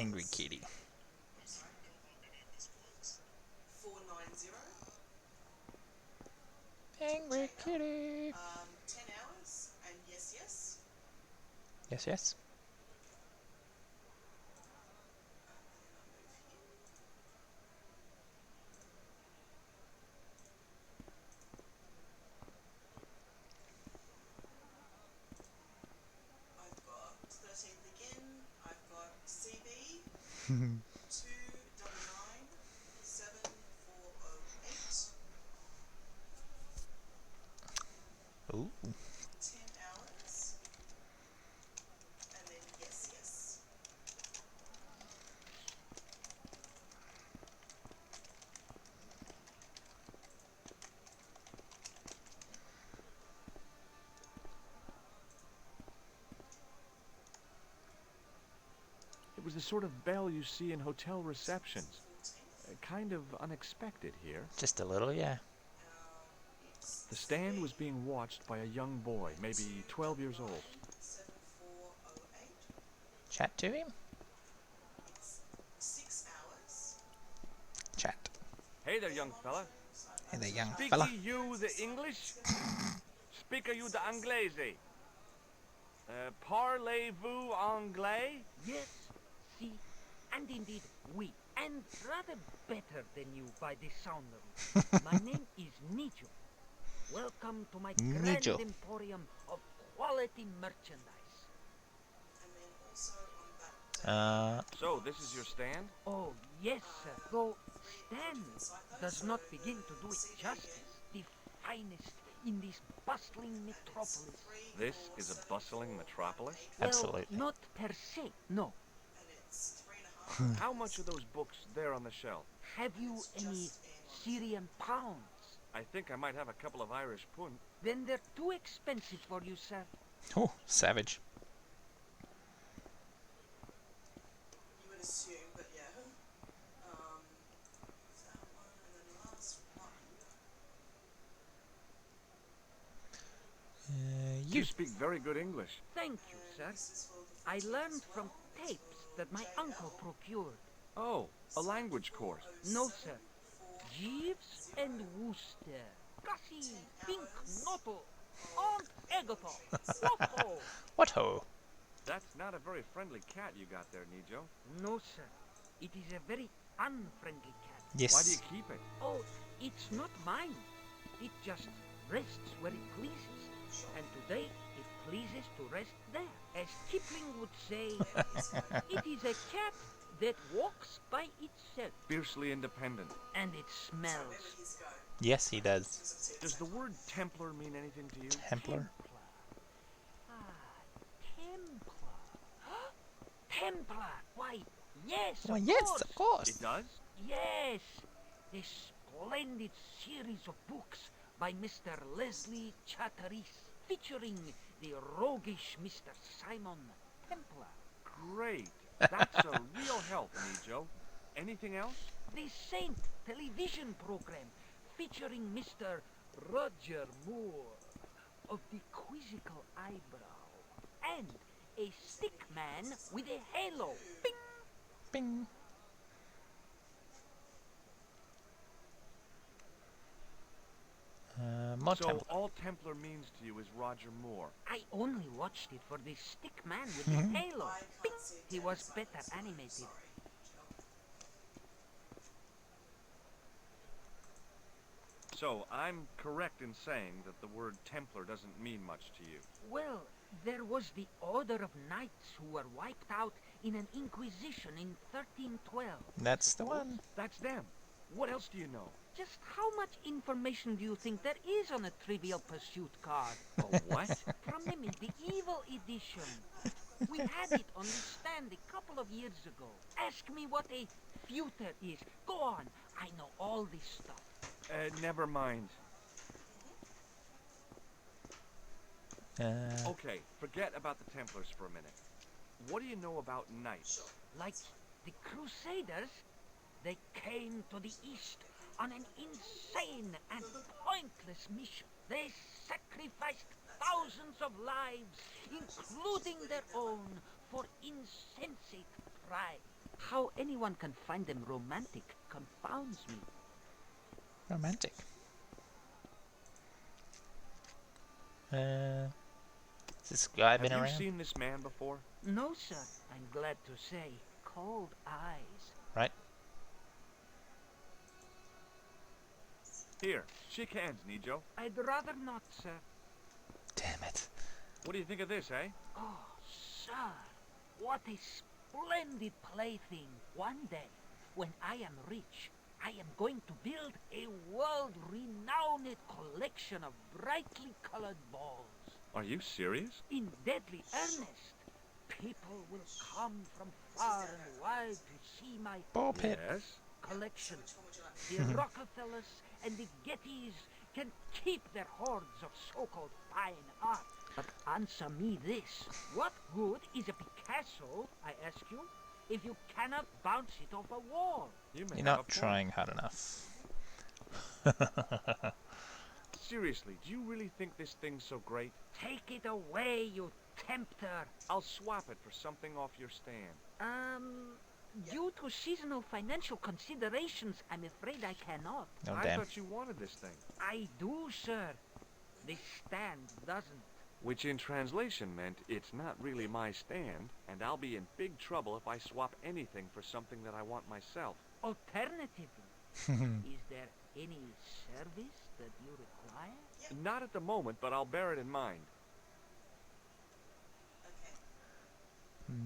Angry kitty. 490. Angry kitty. 10 hours and yes, yes. Yes, yes. I've got 13th again. I've got CB 299 7408. Ooh. 10 hours and then yes, yes. It was the sort of bell you see in hotel receptions. 14th. Kind of unexpected here. Just a little, yeah. It's The stand was CB being watched by a young boy, maybe 12 years old. 7408. Chat to him? It's 6 hours. Chat. Hey there, young fella. Hey there, young Speak fella. you the English? Speak you the Anglais? Parlez-vous anglais? Yes, see, and indeed we, and rather better than you by the sound of it. My name is Nijo. Welcome to my grand Nijo. emporium of quality merchandise. And then also on that day, So, this is your stand? Oh, yes, sir. Though Stan does not begin to do it justice. The finest in this bustling metropolis. This is a bustling metropolis? Absolutely. Well, not per se, no. and it's 3.5. How much are those books there on the shelf? Have you any Syrian pounds? I think I might have a couple of Irish pund. Then they're too expensive for you, sir. Oh, savage. You would assume, but yeah. That one and then the last one. You speak very good English. Thank you, sir. This is for the I 14th learned as from well. tapes that my uncle procured. Oh, a language course. No, sir. Jeeves and Wooster. Gussie, Pink Noto, Aunt Agatha, Lotto. What ho? That's not a very friendly cat you got there, Nijo. No, sir. It is a very unfriendly cat. Yes. Why do you keep it? Oh, it's not mine. It just rests where it pleases. And today, it pleases to rest there. As Kipling would say, it is a cat that walks by itself. Fiercely independent. And it So where smells. would his go? Yes, he does. Because of Does the word Templar mean anything to you? Templar. Templar. Templar. Why, yes, Why, of yes, course. of course. It does? Yes. A splendid series of books by Mr. Leslie Chatteris, featuring the roguish Mr. Simon Templar. Great. That's a real help, Nijo. Anything else? The Saint television program featuring Mr. Roger Moore of the quizzical eyebrow and a stick man with a halo. Bing! Bing. More So Templar. all Templar means to you is Roger Moore. I only watched it for the stick man with the halo. I Bing! can't see He Dan's was side, better so I'm animated. sorry. So I'm correct in saying that the word Templar doesn't mean much to you. Well, there was the Order of Knights who were wiped out in an inquisition in 1312. That's the one. That's them. What else do you know? Just how much information do you think there is on a Trivial Pursuit card? A what? From the medieval edition. We had it on the stand a couple of years ago. Ask me what a feuter is. Go on, I know all this stuff. Never mind. Okay, forget about the Templars for a minute. What do you know about knights? Like the Crusaders, they came to the East on an insane and pointless mission. They sacrificed thousands of lives, including their own, for insensate pride. How anyone can find them romantic confounds me. Romantic. Has this guy been Have you around? seen this man before? No, sir, I'm glad to say. Cold eyes. Right? Here, shake hands, Nijo. I'd rather not, sir. Damn it. What do you think of this, eh? Oh, sir, what a splendid plaything. One day, when I am rich, I am going to build a world-renowned collection of brightly colored balls. Are you serious? In deadly earnest. People will come from far and wide to see my Ball pit. Yes. collection. Which one would you like? The Rockefellers and the Gettys can keep their hordes of so-called fine art. But answer me this. What good is a Picasso, I ask you, if you cannot bounce it off a wall? You may You're have a not point. trying hard enough. Seriously, do you really think this thing's so great? Take it away, you tempter. I'll swap it for something off your stand. Due to seasonal financial considerations, I'm afraid I cannot. Oh, I damn. thought you wanted this thing. I do, sir. This stand doesn't. Which in translation meant it's not really my stand, and I'll be in big trouble if I swap anything for something that I want myself. Alternatively, is there any service that you require? Not at the moment, but I'll bear it in mind. Okay.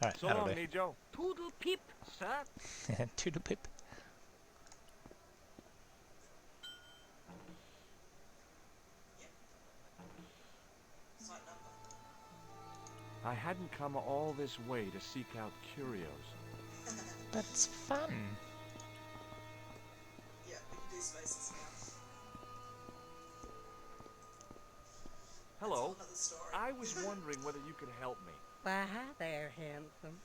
Alright, So that'll long, do. Nijo. Toodle pip, sir. Toodle pip. Site number. I hadn't come all this way to seek out curios. But it's fun. Yeah, we can do spaces now. Hello. That's another story. I was wondering whether you could help me. Why, hi there, handsome.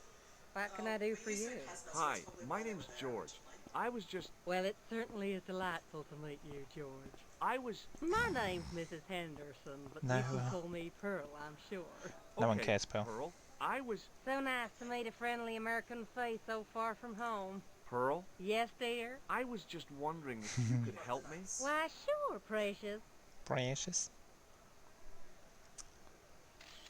What can I do for you? Hi, my name's George. I was just... Well, it certainly is delightful to meet you, George. I was... My name's Mrs. Henderson, but No, you can call me Pearl, I'm sure. No one Okay, cares, Pearl. Pearl. I was... So nice to meet a friendly American face so far from home. Pearl? Yes, dear? I was just wondering if you could help me. Why, sure, precious. Precious.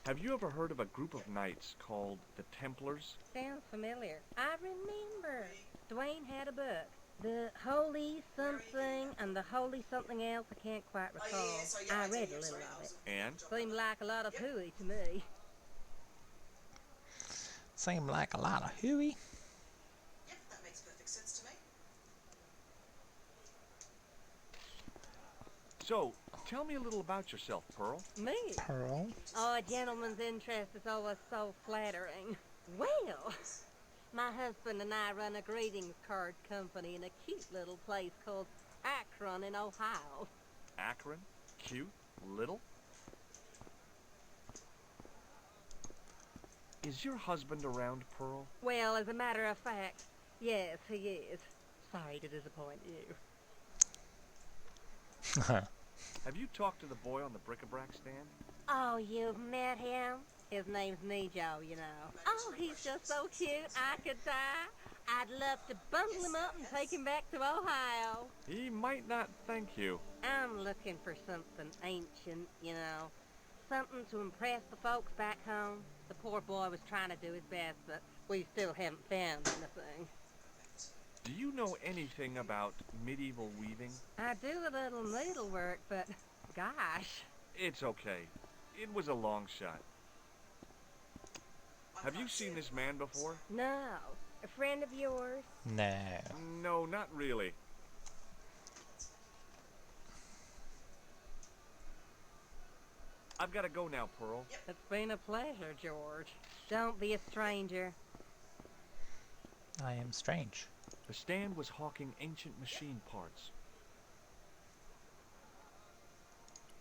Have you ever heard of a group of knights called the Templars? Sounds familiar. I remember. Dwayne had a book. The Holy Something and the Holy Something Else, I can't quite Oh, recall. yeah, so yeah, I do, read yeah, a little sorry, of it. And? Seemed like a lot of hooey to me. Seem like a lot of hooey. Yep, that makes perfect sense to me. So, tell me a little about yourself, Pearl. Me? Pearl. Oh, a gentleman's interest is always so flattering. Well, my husband and I run a greetings card company in a cute little place called Akron in Ohio. Akron? Cute? Little? Is your husband around, Pearl? Well, as a matter of fact, yes, he is. Sorry to disappoint you. Have you talked to the boy on the bric-a-brac stand? Oh, you've met him? His name's Nijo, you know. Oh, he's just so cute, I could die. I'd love to bundle him up and take him back to Ohio. He might not thank you. I'm looking for something ancient, you know. Something to impress the folks back home. The poor boy was trying to do his best, but we still haven't found anything. Do you know anything about medieval weaving? I do a little needlework, but gosh. It's okay. It was a long shot. Have you seen this man before? No. A friend of yours? No. No, not really. I've got to go now, Pearl. It's been a pleasure, George. Don't be a stranger. I am strange. The stand was hawking ancient machine parts.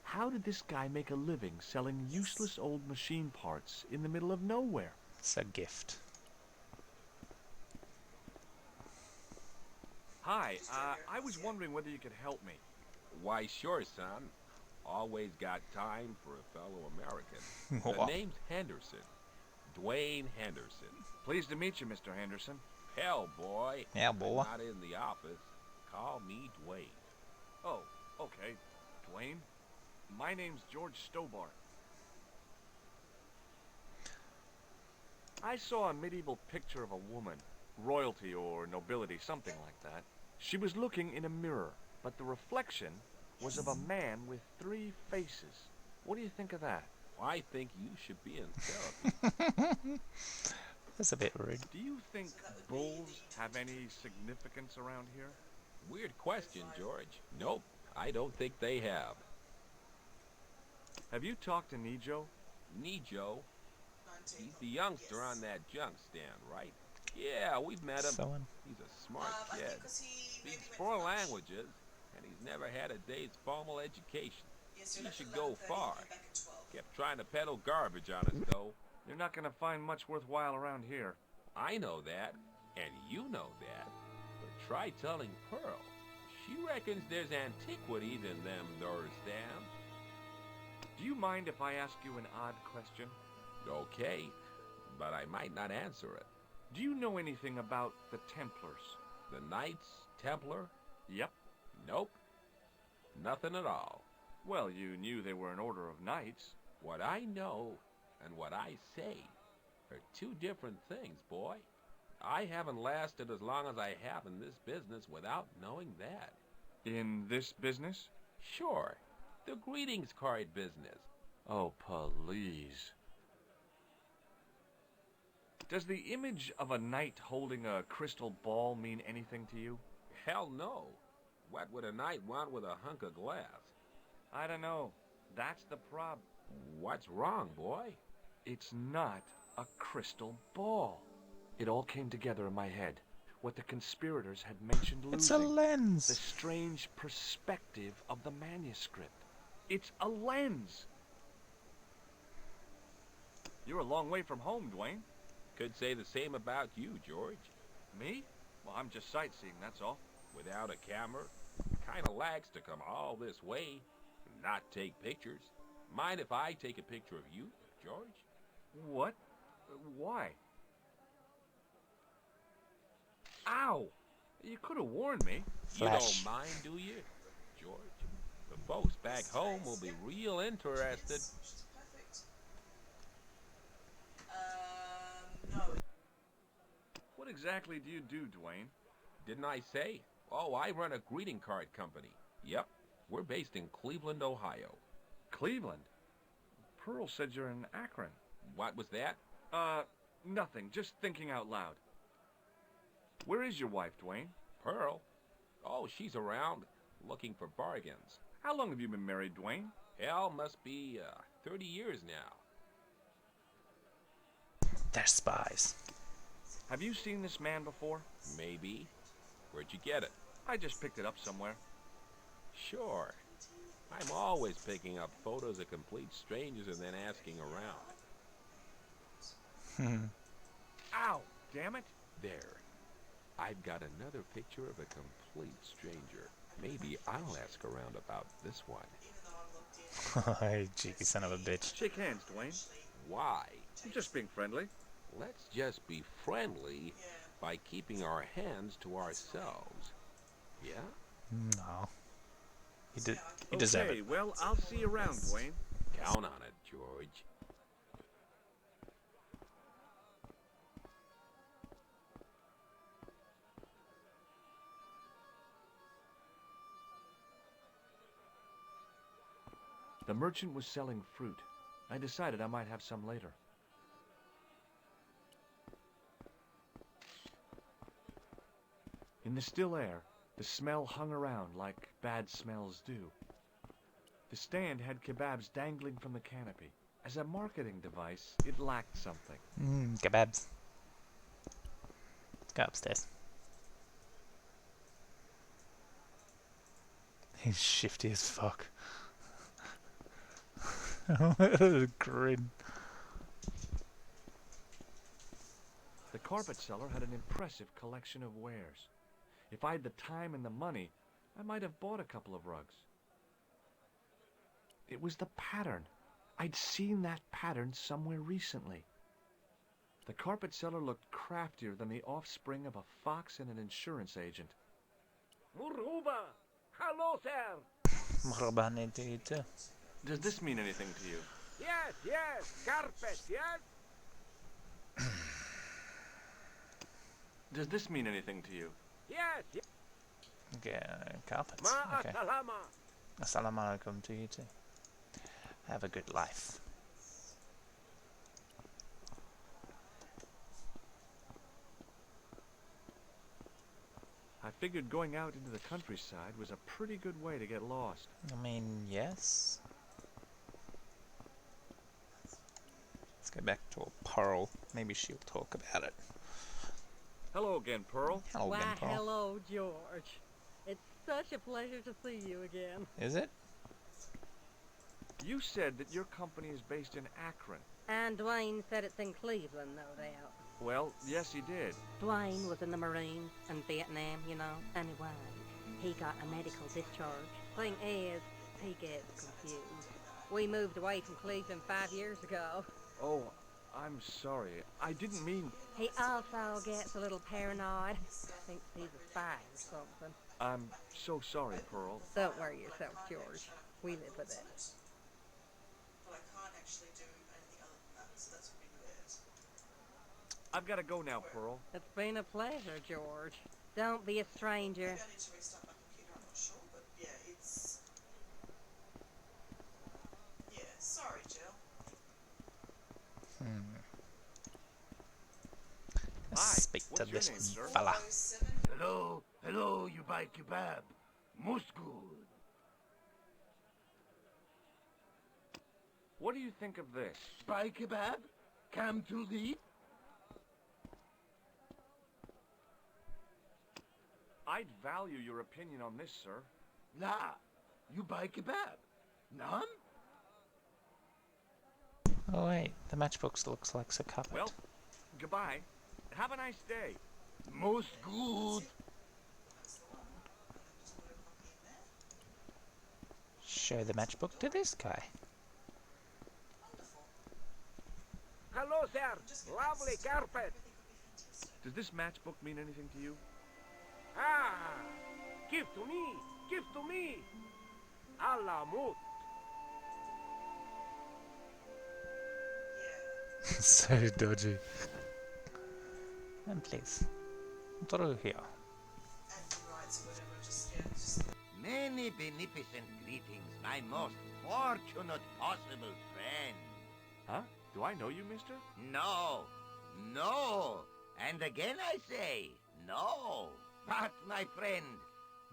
How did this guy make a living selling useless old machine parts in the middle of nowhere? It's a gift. Hi, I was wondering whether you could help me. Why, sure, son. Always got time for a fellow American. The What? name's Henderson. Dwayne Henderson. Pleased to meet you, Mr. Henderson. Hell, boy. Yeah, I'm boy. not in the office. Call me Dwayne. Oh, okay. Dwayne? My name's George Stobart. I saw a medieval picture of a woman. Royalty or nobility, something like that. She was looking in a mirror, but the reflection was of a man with 3 faces. What do you think of that? I think you should be in therapy. That's a bit rude. Do you think bulls have any significance around here? Weird question, George. Nope, I don't think they have. Have you talked to Nijo? Nijo? He's the youngster on that junk stand, right? Yeah, we've met him. Someone. He's a smart kid. Speaks 4 languages, and he's never had a day's formal education. He should go far. Kept trying to peddle garbage on us, though. You're not gonna find much worthwhile around here. I know that, and you know that. But try telling Pearl. She reckons there's antiquities in them there stands. Do you mind if I ask you an odd question? Okay, but I might not answer it. Do you know anything about the Templars? The Knights Templar? Yep. Nope. Nothing at all. Well, you knew they were an order of knights. What I know and what I say are 2 different things, boy. I haven't lasted as long as I have in this business without knowing that. In this business? Sure, the greetings card business. Oh, please. Does the image of a knight holding a crystal ball mean anything to you? Hell no. What would a knight want with a hunk of glass? I don't know. That's the problem. What's wrong, boy? It's not a crystal ball. It all came together in my head. What the conspirators had mentioned losing. It's a The lens. strange perspective of the manuscript. It's a lens. You're a long way from home, Dwayne. Could say the same about you, George. Me? Well, I'm just sightseeing, that's all. Without a camera, kinda lags to come all this way and not take pictures. Mind if I take a picture of you, George? What? Why? Ow! You could have warned me. You Flash. don't mind, do you, George? The folks back home will be real interested. No. What exactly do you do, Dwayne? Didn't I say? Oh, I run a greeting card company. Yep, we're based in Cleveland, Ohio. Cleveland? Pearl said you're in Akron. What was that? Nothing. Just thinking out loud. Where is your wife, Dwayne? Pearl? Oh, she's around, looking for bargains. How long have you been married, Dwayne? Hell, must be 30 years now. They're spies. Have you seen this man before? Maybe. Where'd you get it? I just picked it up somewhere. Sure. I'm always picking up photos of complete strangers and then asking around. Ow! Damn it! There. I've got another picture of a complete stranger. Maybe I'll ask around about this one. Hey, cheeky son of a bitch. Shake hands, Dwayne. Why? I'm just being friendly. Let's just be friendly by keeping our hands to ourselves. Yeah? No. You deserve Okay, it. well, I'll see you around, Dwayne. Count on it, George. The merchant was selling fruit. I decided I might have some later. In the still air, the smell hung around like bad smells do. The stand had kebabs dangling from the canopy. As a marketing device, it lacked something. Kebabs. Let's go upstairs. He's shifty as fuck. Grin. The carpet seller had an impressive collection of wares. If I had the time and the money, I might have bought a couple of rugs. It was the pattern. I'd seen that pattern somewhere recently. The carpet seller looked craftier than the offspring of a fox and an insurance agent. Muruba! Hello, sir! مرحبا to you too. Does this mean anything to you? Yes, yes! Carpet, yes? Does this mean anything to you? Yes, yes! Okay, carpets. Ma Okay. salama! Assalamu alaikum to you too. Have a good life. I figured going out into the countryside was a pretty good way to get lost. I mean, yes. Let's go back to Pearl. Maybe she'll talk about it. Hello again, Pearl. Hello Why, again, Pearl. hello, George. It's such a pleasure to see you again. Is it? You said that your company is based in Akron. And Dwayne said it's in Cleveland, no doubt. Well, yes, he did. Dwayne was in the Marines in Vietnam, you know. Anyway, he got a medical discharge. Thing is, he gets confused. We moved away from Cleveland 5 years ago. Oh, I'm sorry. I didn't mean... He also gets a little paranoid. Thinks he's a spy or something. I'm so sorry, Pearl. Don't worry yourself, George. We live with it. But I can't actually do anything other than that, so that's pretty weird. I've got to go now, Pearl. It's been a pleasure, George. Don't be a stranger. Maybe I need to restart my computer, I'm not sure, but yeah, it's... Yeah, sorry, Jill. Hi, Speak to what's your this name, sir? fella. 07? Hello, you buy kebab. Most good. What do you think of this? Buy kebab? Come to the... I'd value your opinion on this, sir. Nah, you buy kebab. None? Oh wait, the matchbox looks like a carpet. Well, goodbye. Have a nice day. Most good. Show the matchbook to this guy. Hello, sir! Lovely carpet! Does this matchbook mean anything to you? Ah! Give to me! Give to me! Allah mut! Yeah. So dodgy. And please, through here. Acting rights or whatever, just... Many beneficent greetings, my most fortunate possible friend. Huh? Do I know you, mister? No, no, and again I say, no. But, my friend,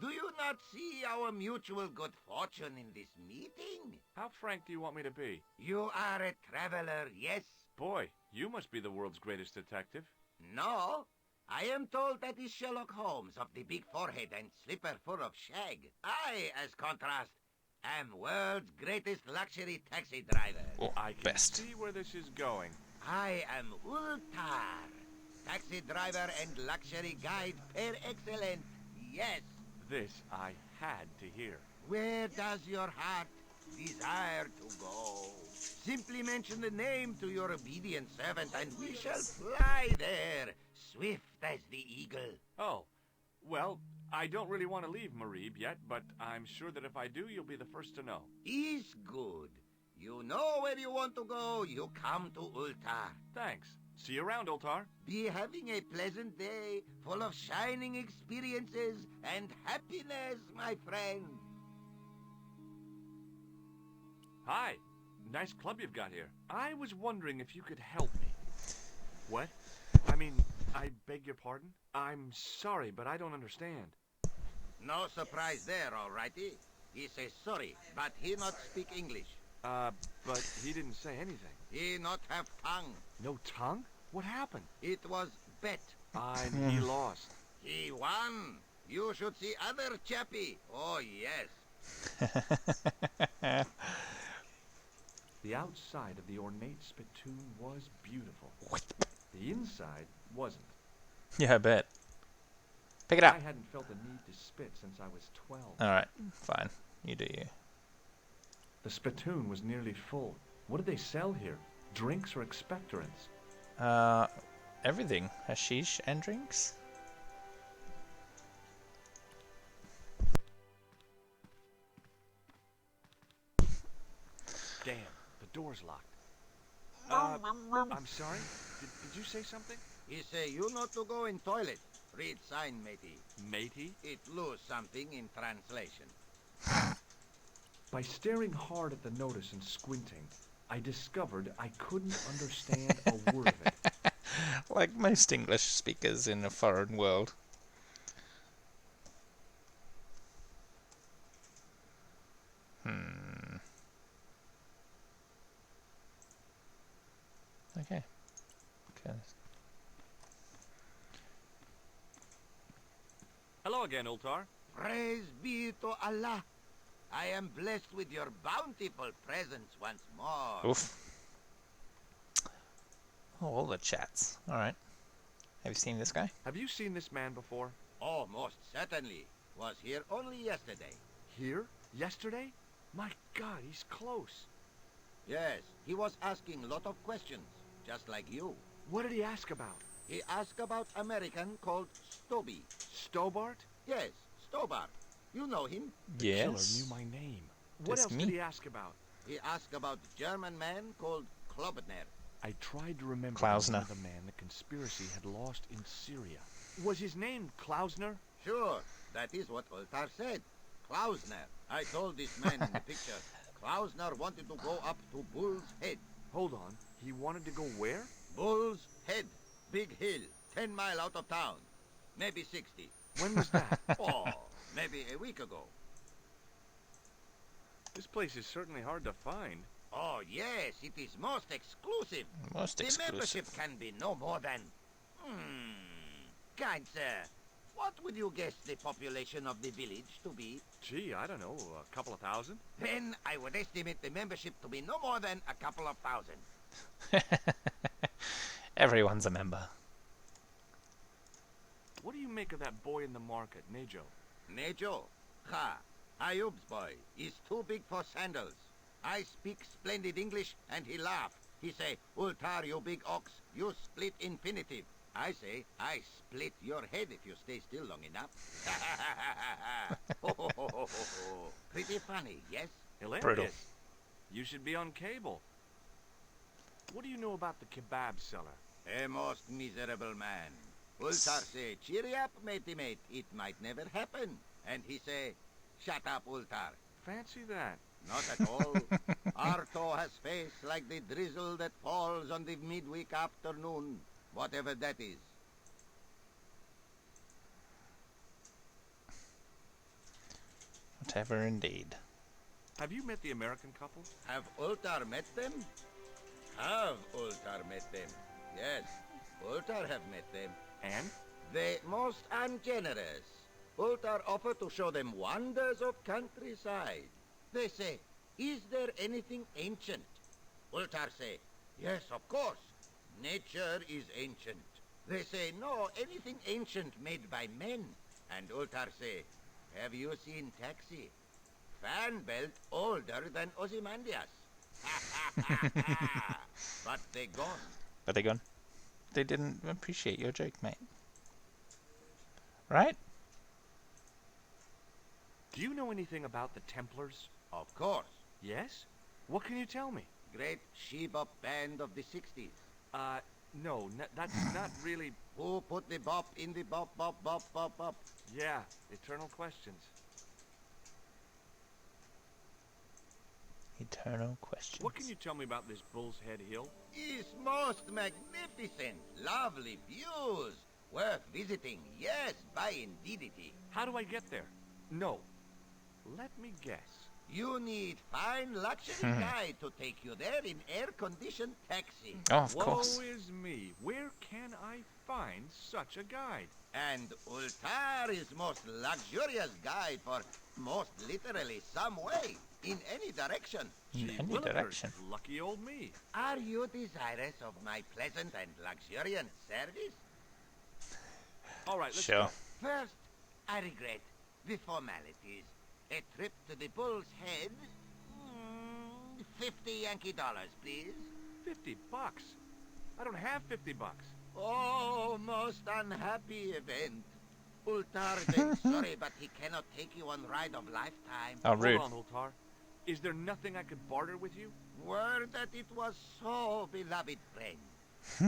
do you not see our mutual good fortune in this meeting? How frank do you want me to be? You are a traveler, yes? Boy, you must be the world's greatest detective. No, I am told that is Sherlock Holmes of the big forehead and slipper full of shag. I, as contrast, am world's greatest luxury taxi driver. Oh, I can best. see where this is going. I am Ultar, taxi driver and luxury guide per excellence. Yes. This I had to hear. Where does your heart desire to go? Simply mention the name to your obedient servant and we shall fly there, swift as the eagle. Oh, well, I don't really want to leave Marib yet, but I'm sure that if I do, you'll be the first to know. Is good. You know where you want to go, you come to Ultar. Thanks. See you around, Ultar. Be having a pleasant day, full of shining experiences and happiness, my friend. Hi. Nice club you've got here. I was wondering if you could help me. What? I mean, I beg your pardon? I'm sorry, but I don't understand. No surprise there, all righty. He says sorry, but he not speak English. But he didn't say anything. He not have tongue. No tongue? What happened? It was bet. And he lost. He won. You should see other chappie. Oh, yes. The outside of the ornate spittoon was beautiful. The inside wasn't. Yeah, I bet. Pick it up. I hadn't felt the need to spit since I was 12. Alright, fine. You do you. The spittoon was nearly full. What did they sell here? Drinks or expectorants? Everything. Hashish and drinks. Damn, the door's locked. I'm sorry? Did you say something? He say you not to go in toilet. Read sign, matey. Matey? It lose something in translation. By staring hard at the notice and squinting, I discovered I couldn't understand a word of it. Like most English speakers in a foreign world. Okay. Hello again, Ultar. Praise be to Allah. I am blessed with your bountiful presence once more. Oof. Oh, all the chats. Alright. Have you seen this guy? Have you seen this man before? Oh, most certainly. Was here only yesterday. Here? Yesterday? My God, he's close. Yes, he was asking lot of questions, just like you. What did he ask about? He asked about American called Stoby. Stobart? Yes, Stobart. You know him? The killer Yes. knew my name. What That's else me. did he ask about? He asked about German man called Klobner. I tried to remember Klausner. the name of the man the conspiracy had lost in Syria. Was his name Klausner? Sure, that is what Ultar said. Klausner. I told this man in the picture. Klausner wanted to go up to Bull's Head. Hold on. He wanted to go where? Bull's Head. Big hill. 10 mile out of town. Maybe 60. When was that? Oh, maybe a week ago. This place is certainly hard to find. Oh, yes, it is most exclusive. Most The exclusive. membership can be no more than... Kind sir, what would you guess the population of the village to be? Gee, I don't know, a couple of thousand? Then I would estimate the membership to be no more than a couple of thousand. Everyone's a member. What do you make of that boy in the market, Nejo? Nejo? Ha! Ayub's boy is too big for sandals. I speak splendid English and he laugh. He say, Ultar, you big ox, you split infinitive. I say, I split your head if you stay still long enough. Pretty funny, yes? Hilarious. Brutal. You should be on cable. What do you know about the kebab seller? A most miserable man. Ultar say, cheery up, matey mate, it might never happen. And he say, shut up, Ultar. Fancy that. Not at all. Arto has face like the drizzle that falls on the midweek afternoon, whatever that is. Whatever indeed. Have you met the American couple? Have Ultar met them? Have Ultar met them? Yes, Ultar have met them. And? They most ungenerous. Ultar offer to show them wonders of countryside. They say, is there anything ancient? Ultar say, yes, of course. Nature is ancient. They say, no, anything ancient made by men. And Ultar say, have you seen Taxi? Fan belt older than Ozymandias. But they gone. But they gone. They didn't appreciate your joke, mate. Right? Do you know anything about the Templars? Of course. Yes? What can you tell me? Great she-bop band of the 60s. No, that's not really... Who put the bop in the bop, bop, bop, bop, bop? Yeah, eternal questions. Eternal question. What can you tell me about this Bull's Head Hill? Is most magnificent. Lovely views. Worth visiting. Yes, by indeedity. How do I get there? No. Let me guess. You need fine luxury guide to take you there in air-conditioned taxi. Oh, of course. Woe is me. Where can I find such a guide? And Ultar is most luxurious guide for most literally some way, in any direction. In Gee any willikers, direction. Lucky old me. Are you desirous of my pleasant and luxuriant service? All right, let's Sure. go. First, I regret the formalities. A trip to the Bull's Head? 50 Yankee dollars, please. $50. I don't have 50 bucks. Oh, most unhappy event. Ultar is sorry, but he cannot take you on ride of lifetime. Oh, rude. Hold on, Ultar. Is there nothing I could barter with you? Word that it was so, beloved friend.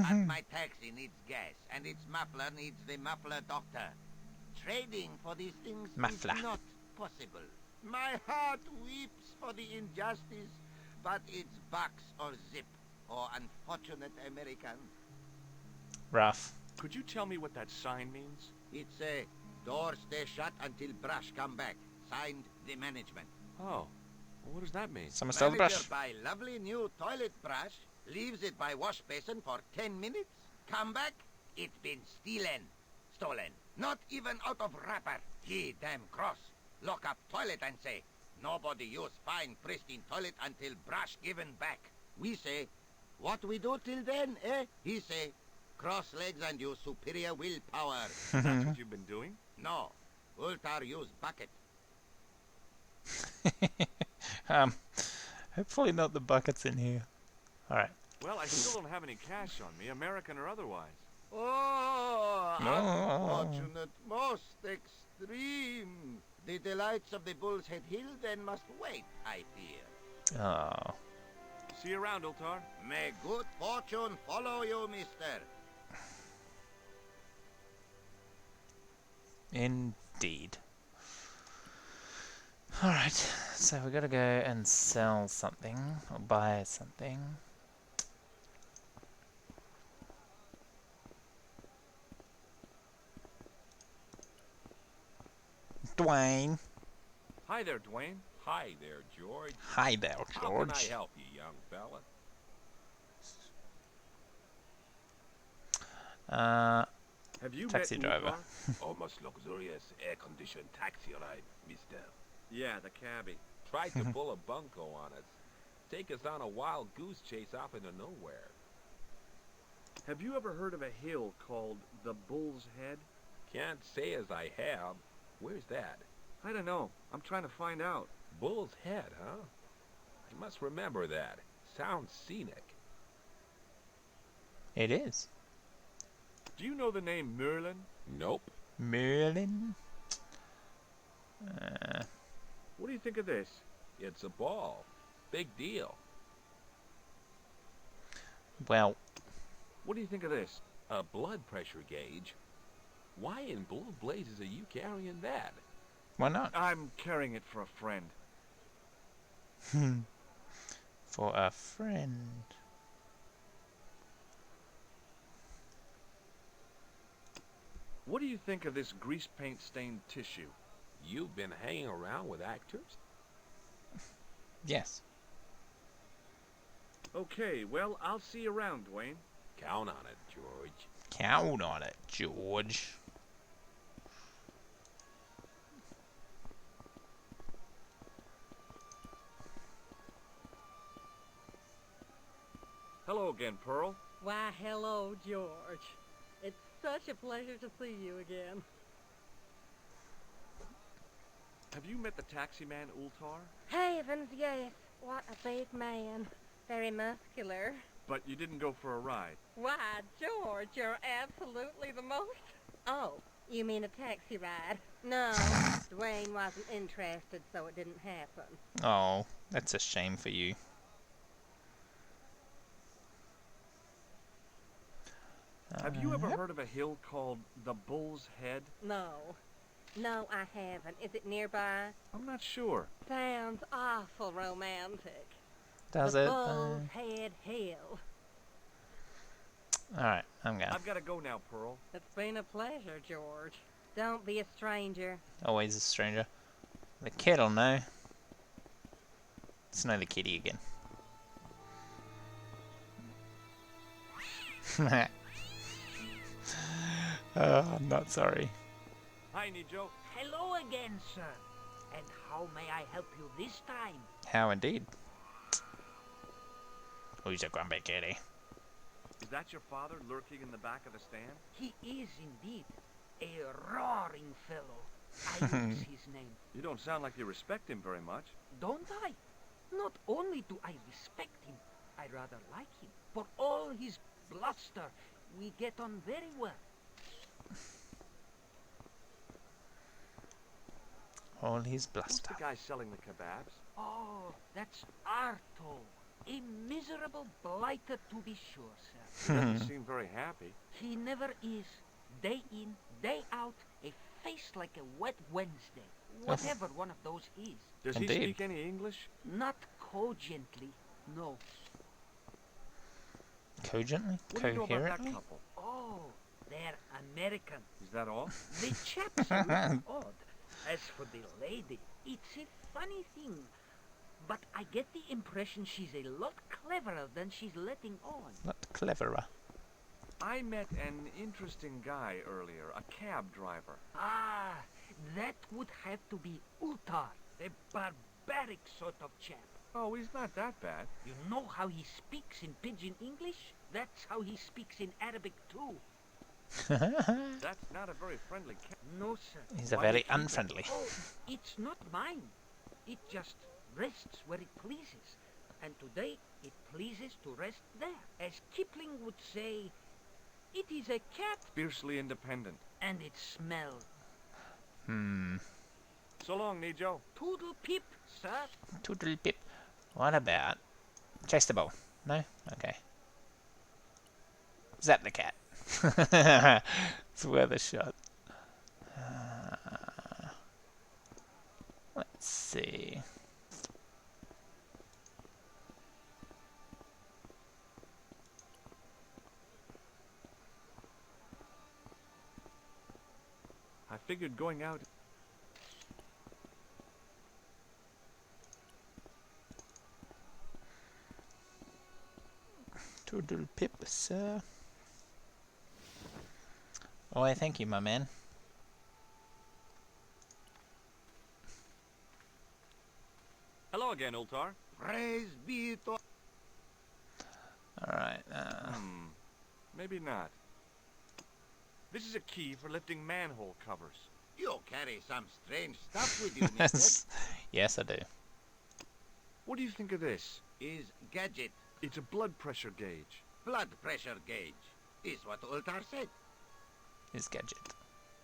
And my taxi needs gas, and its muffler needs the muffler doctor. Trading for these things Muffler. is not possible. My heart weeps for the injustice, but it's bucks or zip, or unfortunate Americans. Rough. Could you tell me what that sign means? It's a door stay shut until brush come back. Signed, the management. Oh, well, what does that mean? Someone stole the brush. Manager buy lovely new toilet brush, leaves it by wash basin for 10 minutes, come back, it been stolen. Not even out of wrapper. He damn cross. Lock up toilet and say, nobody use fine pristine toilet until brush given back. We say, what we do till then, eh? He say, cross legs and use superior willpower. That's what you've been doing? No, Ultar use bucket. Hopefully not the buckets in here. Alright. Well, I still don't have any cash on me, American or otherwise. Oh, No. unfortunate, most extreme. The delights of the Bull's Head Hill then must wait, I fear. Oh. See you around, Ultar. May good fortune follow you, mister. Indeed. Alright, so we gotta go and sell something, or buy something. Dwayne. Hi there, Dwayne. Hi there, George. Hi there, How can I George. help you, young fella? Have you Taxi met driver. Ultar? Almost luxurious air-conditioned taxi ride, mister. Yeah, the cabbie. Tried to pull a bunco on us. Take us on a wild goose chase off into nowhere. Have you ever heard of a hill called the Bull's Head? Can't say as I have. Where's that? I don't know. I'm trying to find out. Bull's Head, huh? I must remember that. Sounds scenic. It is. Do you know the name Merlin? Nope. Merlin. What do you think of this? It's a ball. Big deal. Well, What do you think of this? A blood pressure gauge? Why in blue blazes are you carrying that? why not? I'm carrying it for a friend. For a friend. What do you think of this grease paint stained tissue? You've been hanging around with actors? Yes. Okay, well, I'll see you around, Dwayne. Count on it, George. Count on it, George. Hello again, Pearl. Why, hello, George. It's such a pleasure to see you again. Have you met the taxi man, Ultar? Heavens, yes. What a big man. Very muscular. But you didn't go for a ride. Why, George, you're absolutely the most... Oh, you mean a taxi ride? No, Dwayne wasn't interested, so it didn't happen. Oh, that's a shame for you. Have you ever heard of a hill called the Bull's Head? No. No, I haven't. Is it nearby? I'm not sure. Sounds awful romantic. Does the it? Bull's Head Hill. Alright, I'm gone. I've got to go now, Pearl. It's been a pleasure, George. Don't be a stranger. Always a stranger. The kid'll know. It's no the kitty again. I'm not sorry. Hi, Nijo. Hello again, sir. And how may I help you this time? How indeed. Who's a grumpy kitty? Is that your father lurking in the back of the stand? He is indeed a roaring fellow. I use his name. You don't sound like you respect him very much. Don't I? Not only do I respect him, I rather like him for all his bluster. We get on very well. All his Who's bluster. the guy selling the kebabs? Oh, that's Arto. A miserable blighter, to be sure, sir. He doesn't seem very happy. He never is. Day in, day out, a face like a wet Wednesday. Whatever one of those is. Does Indeed. he speak any English? Not cogently, no. Cogently? What do you know about that Coherently? couple? Oh, they're American. Is that all? The chap's a little odd. As for the lady, it's a funny thing. But I get the impression she's a lot cleverer than she's letting on. Not cleverer. I met an interesting guy earlier, a cab driver. Ah, that would have to be Ultar, a barbaric sort of chap. Oh, he's not that bad. You know how he speaks in Pidgin English? That's how he speaks in Arabic too. That's not a very friendly cab. No, sir. He's a Why do you very keep it? unfriendly. Oh, it's not mine. It just rests where it pleases. And today, it pleases to rest there. As Kipling would say, it is a cat, Fiercely independent. and it smells. So long, Nijo. Toodle pip, sir. Toodle pip. What about chase the ball? No? Okay. Zap the cat. It's worth a shot. Let's see. I figured going out... Toodle pip, sir. Why, thank you, my man. Hello again, Ultar. Praise be to... Alright, Maybe not. This is a key for lifting manhole covers. You carry some strange stuff with you, mister. yes, I do. What do you think of this? Is gadget. It's a blood pressure gauge. Blood pressure gauge. Is what Ultar said. His gadget.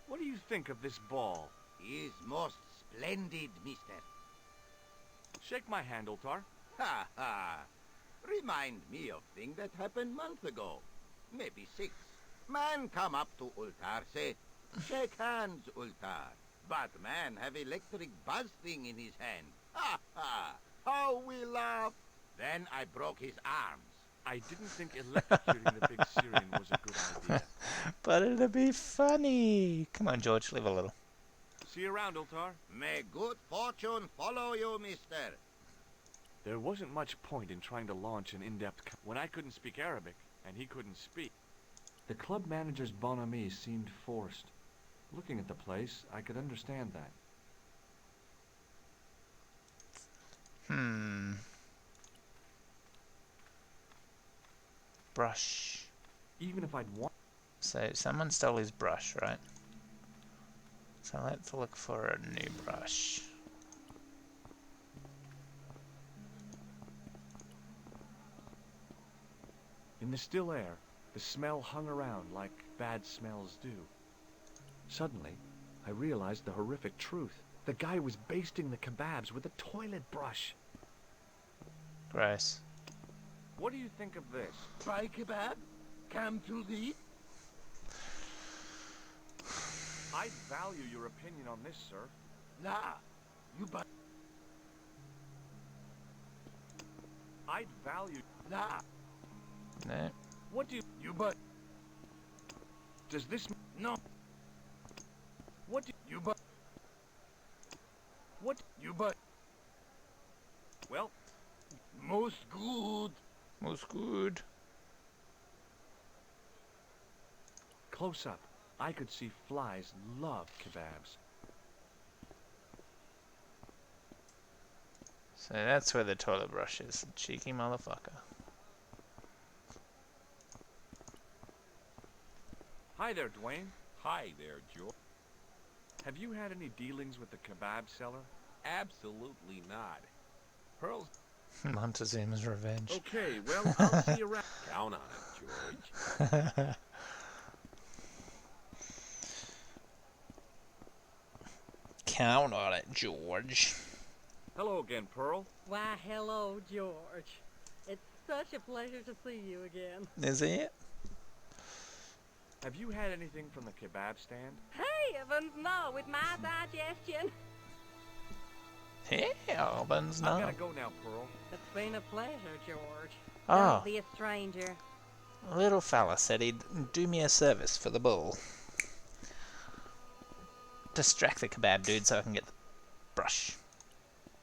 What do you think of this ball? Is most splendid, mister. Shake my hand, Ultar. Ha ha. Remind me of thing that happened month ago. Maybe 6. Man come up to Ultar, say, shake hands, Ultar. But man have electric buzz thing in his hand. Ha ha. How we laugh. Then I broke his arms. I didn't think electrocuting the big Syrian was a good idea. But it'll be funny. Come on, George, live a little. See you around, Ultar. May good fortune follow you, mister. There wasn't much point in trying to launch an in-depth when I couldn't speak Arabic and he couldn't speak. The club manager's bonhomie seemed forced. Looking at the place, I could understand that. Brush. Even if I'd want... So someone stole his brush, right? So let's look for a new brush. In the still air, the smell hung around like bad smells do. Suddenly, I realized the horrific truth. The guy was basting the kebabs with a toilet brush. Gross. What do you think of this? Try kebab? Come to thee? I'd value your opinion on this, sir. Nah. You but... I'd value... Nah. No. What do you... You but... Does this... No. What do You but... What... You but... Well, Most good. Was good. close up, I could see flies love kebabs. So that's where the toilet brush is. Cheeky motherfucker. Hi there, Dwayne. Hi there, George. Have you had any dealings with the kebab seller? Absolutely not. Pearl's Montezuma's revenge. Okay, well, I'll see you around. Count on it, George. Count on it, George. Hello again, Pearl. Why, hello, George. It's such a pleasure to see you again. Is it? Have you had anything from the kebab stand? Heavens, no, with my digestion. Heavens, I've no. gotta go now, Pearl. It's been a pleasure, George. Oh. Don't be a stranger. Little fella said he'd do me a service for the bull. Distract the kebab dude so I can get the brush.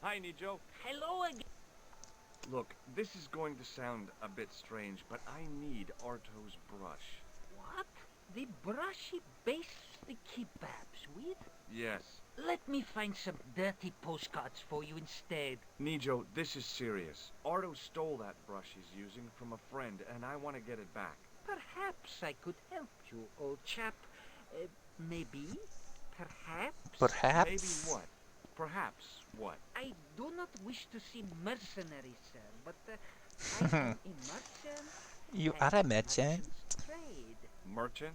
Hi, Nijo. Hello again. Look, this is going to sound a bit strange, but I need Arto's brush. What? The brush he bastes the kebabs with? Yes. Let me find some dirty postcards for you instead. Nijo, this is serious. Arto stole that brush he's using from a friend, and I want to get it back. Perhaps I could help you, old chap. Maybe? Perhaps? Perhaps? Maybe what? Perhaps what? I do not wish to seem mercenary, sir, but I am a merchant. You and are a merchant. merchants trade. Merchant?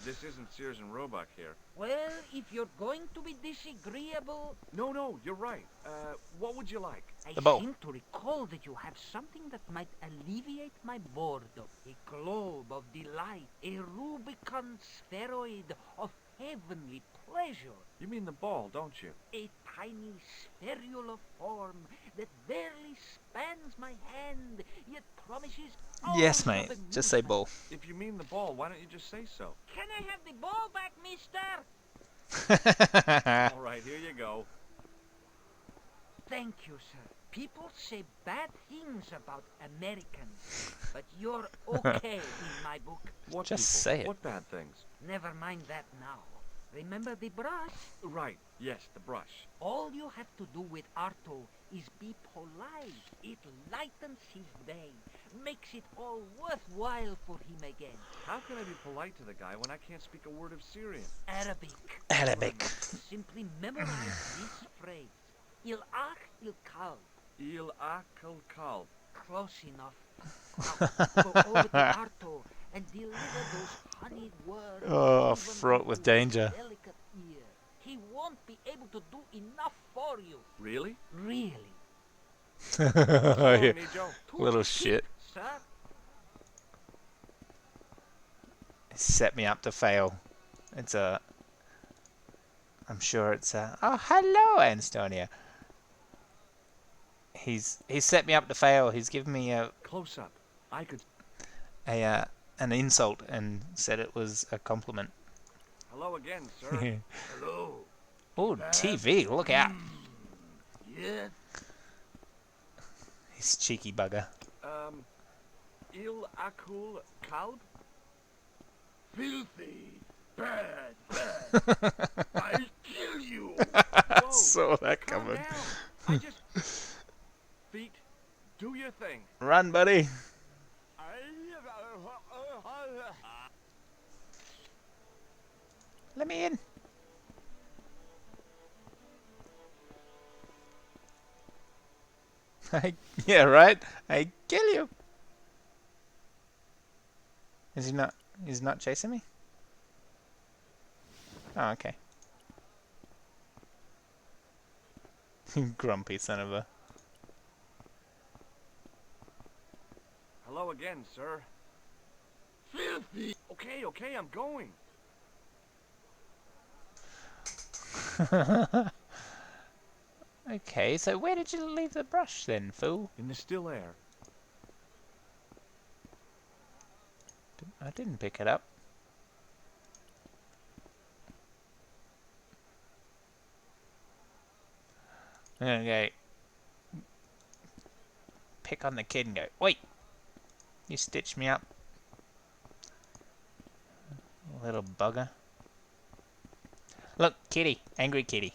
This isn't Sears and Roebuck here. Well, if you're going to be disagreeable, No, you're right. What would you like? I The bow. seem to recall that you have something that might alleviate my boredom. A globe of delight, a Rubicon spheroid of heavenly pleasure. You mean the ball, don't you? A tiny spherular form that barely spans my hand, yet promises all Yes, of mate. the Just say moonshine. bull. If you mean the ball, why don't you just say so? Can I have the ball back, mister? All right, here you go. Thank you, sir. People say bad things about Americans, but you're okay in my book. What Just people? say it. What bad things? Never mind that now. Remember the brush? Right, yes, the brush. All you have to do with Arto is be polite. It lightens his day, makes it all worthwhile for him again. How can I be polite to the guy when I can't speak a word of Syrian? Arabic. Arabic. Simply memorize this phrase. Il ach il kalb. Il akal kalb. Close enough. Now, go over to Arto and deliver those honeyed words. Oh, even fraught to with his danger. Delicate ear. He won't be able to do enough for you. Really? Really. Come on, Yeah. Nijo. To Little the shit. tip, sir. Set me up to fail. It's a... I'm sure it's a... Oh, hello, Anstonia. He's set me up to fail. He's given me Close up. I could... an insult and said it was a compliment. Hello again, sir. Hello. Oh, TV, look out. Yes. He's cheeky bugger. Il akul kalb? Filthy. Bad. I'll kill you. Whoa, Saw that calm coming. down. I just... Feet, do your thing. Run, buddy. Let me in. Yeah, right? I kill you. Is he not? He's not chasing me? Oh, okay. Grumpy son of a... Hello again, sir. Filthy. Okay, I'm going. Okay, so where did you leave the brush then, fool? In the still air. I didn't pick it up. I'm gonna go pick on the kid and go, wait! You stitched me up. Little bugger. Look, kitty. Angry kitty.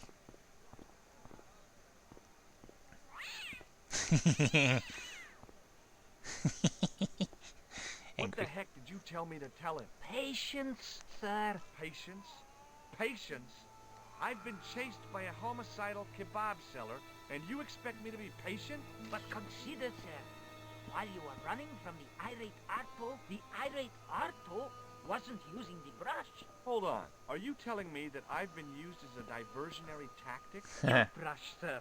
What the heck did you tell me to tell him? Patience, sir. Patience? Patience? I've been chased by a homicidal kebab seller, and you expect me to be patient? But consider, sir, while you were running from the irate Arto wasn't using the brush. Hold on. Are you telling me that I've been used as a diversionary tactic? Brush, sir.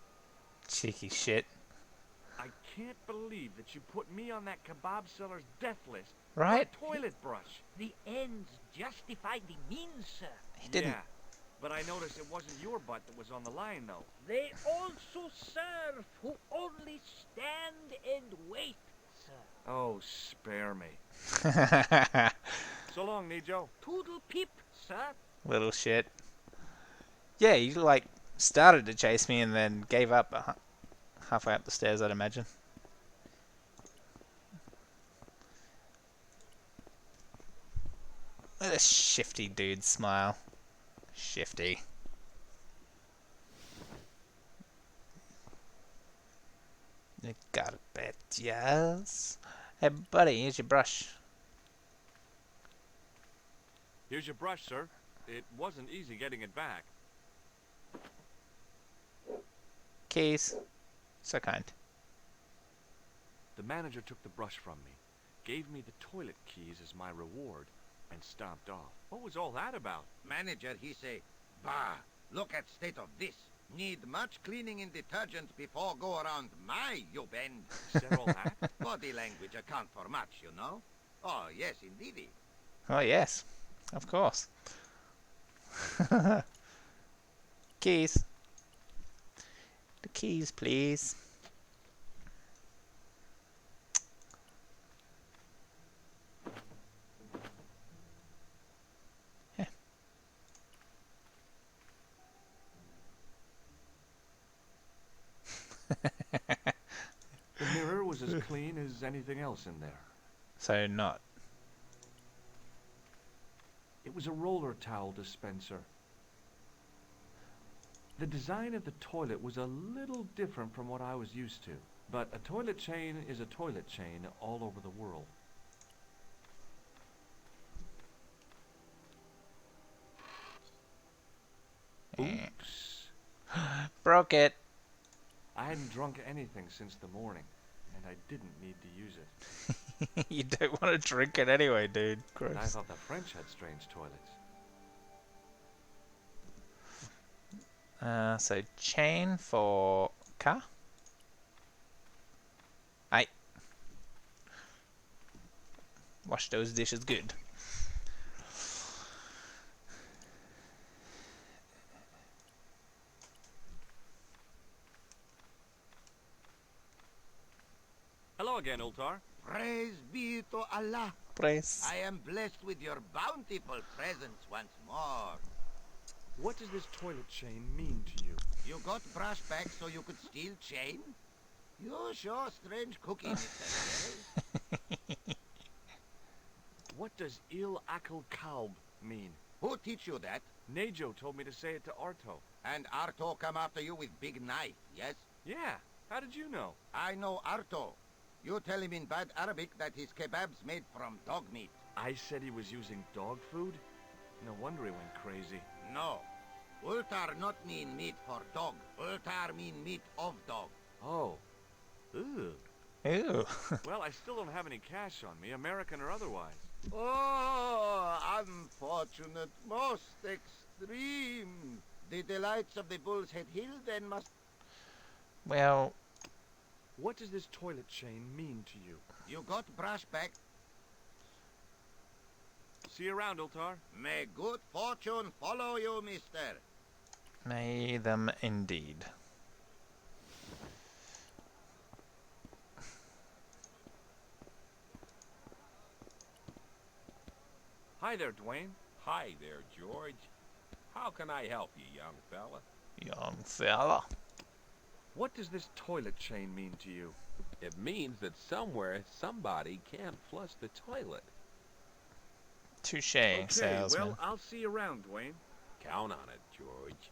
Cheeky shit. I can't believe that you put me on that kebab seller's death list Right? for a toilet brush. The ends justify the means, sir. He didn't. Yeah, but I noticed it wasn't your butt that was on the line, though. They also serve who only stand and wait, sir. Oh, spare me. So long, Nijo. Toodle pip, sir. Little shit. Yeah, you like started to chase me and then gave up halfway up the stairs, I'd imagine. Look at this shifty dude smile. Shifty. You got a bit, yes. Hey, buddy, here's your brush. Here's your brush, sir. It wasn't easy getting it back. Keys. So kind. The manager took the brush from me, gave me the toilet keys as my reward, and stomped off. What was all that about? Manager, he say, bah, look at state of this. Need much cleaning and detergent before go around my, you bend. Said all that? Body language account for much, you know. Oh, yes, indeedy. Oh, yes. Of course. Keys. The keys, please. Heh. The mirror was as clean as anything else in there. So not. It was a roller towel dispenser. The design of the toilet was a little different from what I was used to, but a toilet chain is a toilet chain all over the world. Oops. Broke it. I hadn't drunk anything since the morning, and I didn't need to use it. You don't want to drink it anyway, dude. And I Gross. thought the French had strange toilets. So chain for car. Aye. Wash those dishes good. Hello again, Ultar. Praise be to Allah. Praise. I am blessed with your bountiful presence once more. What does this toilet chain mean to you? You got brush back so you could steal chain? You sure strange cookie, Mr. Jerry. What does Il Akal Kalb mean? Who teach you that? Nejo told me to say it to Arto. And Arto come after you with big knife, yes? Yeah, how did you know? I know Arto. You tell him in bad Arabic that his kebab's made from dog meat. I said he was using dog food? No wonder he went crazy. No. Ultar not mean meat for dog. Ultar mean meat of dog. Oh. Ew. Ew. Well, I still don't have any cash on me, American or otherwise. Oh, unfortunate, most extreme. The delights of the Bull's Head Hill then must... Well, What does this toilet chain mean to you? You got brush back. See you around, Ultar. May good fortune follow you, mister. may them indeed. Hi there, Dwayne. Hi there, George. How can I help you, young fella? Young fella. What does this toilet chain mean to you? It means that somewhere somebody can't flush the toilet. Touche, Okay, salesman. well, I'll see you around, Dwayne. Count on it, George.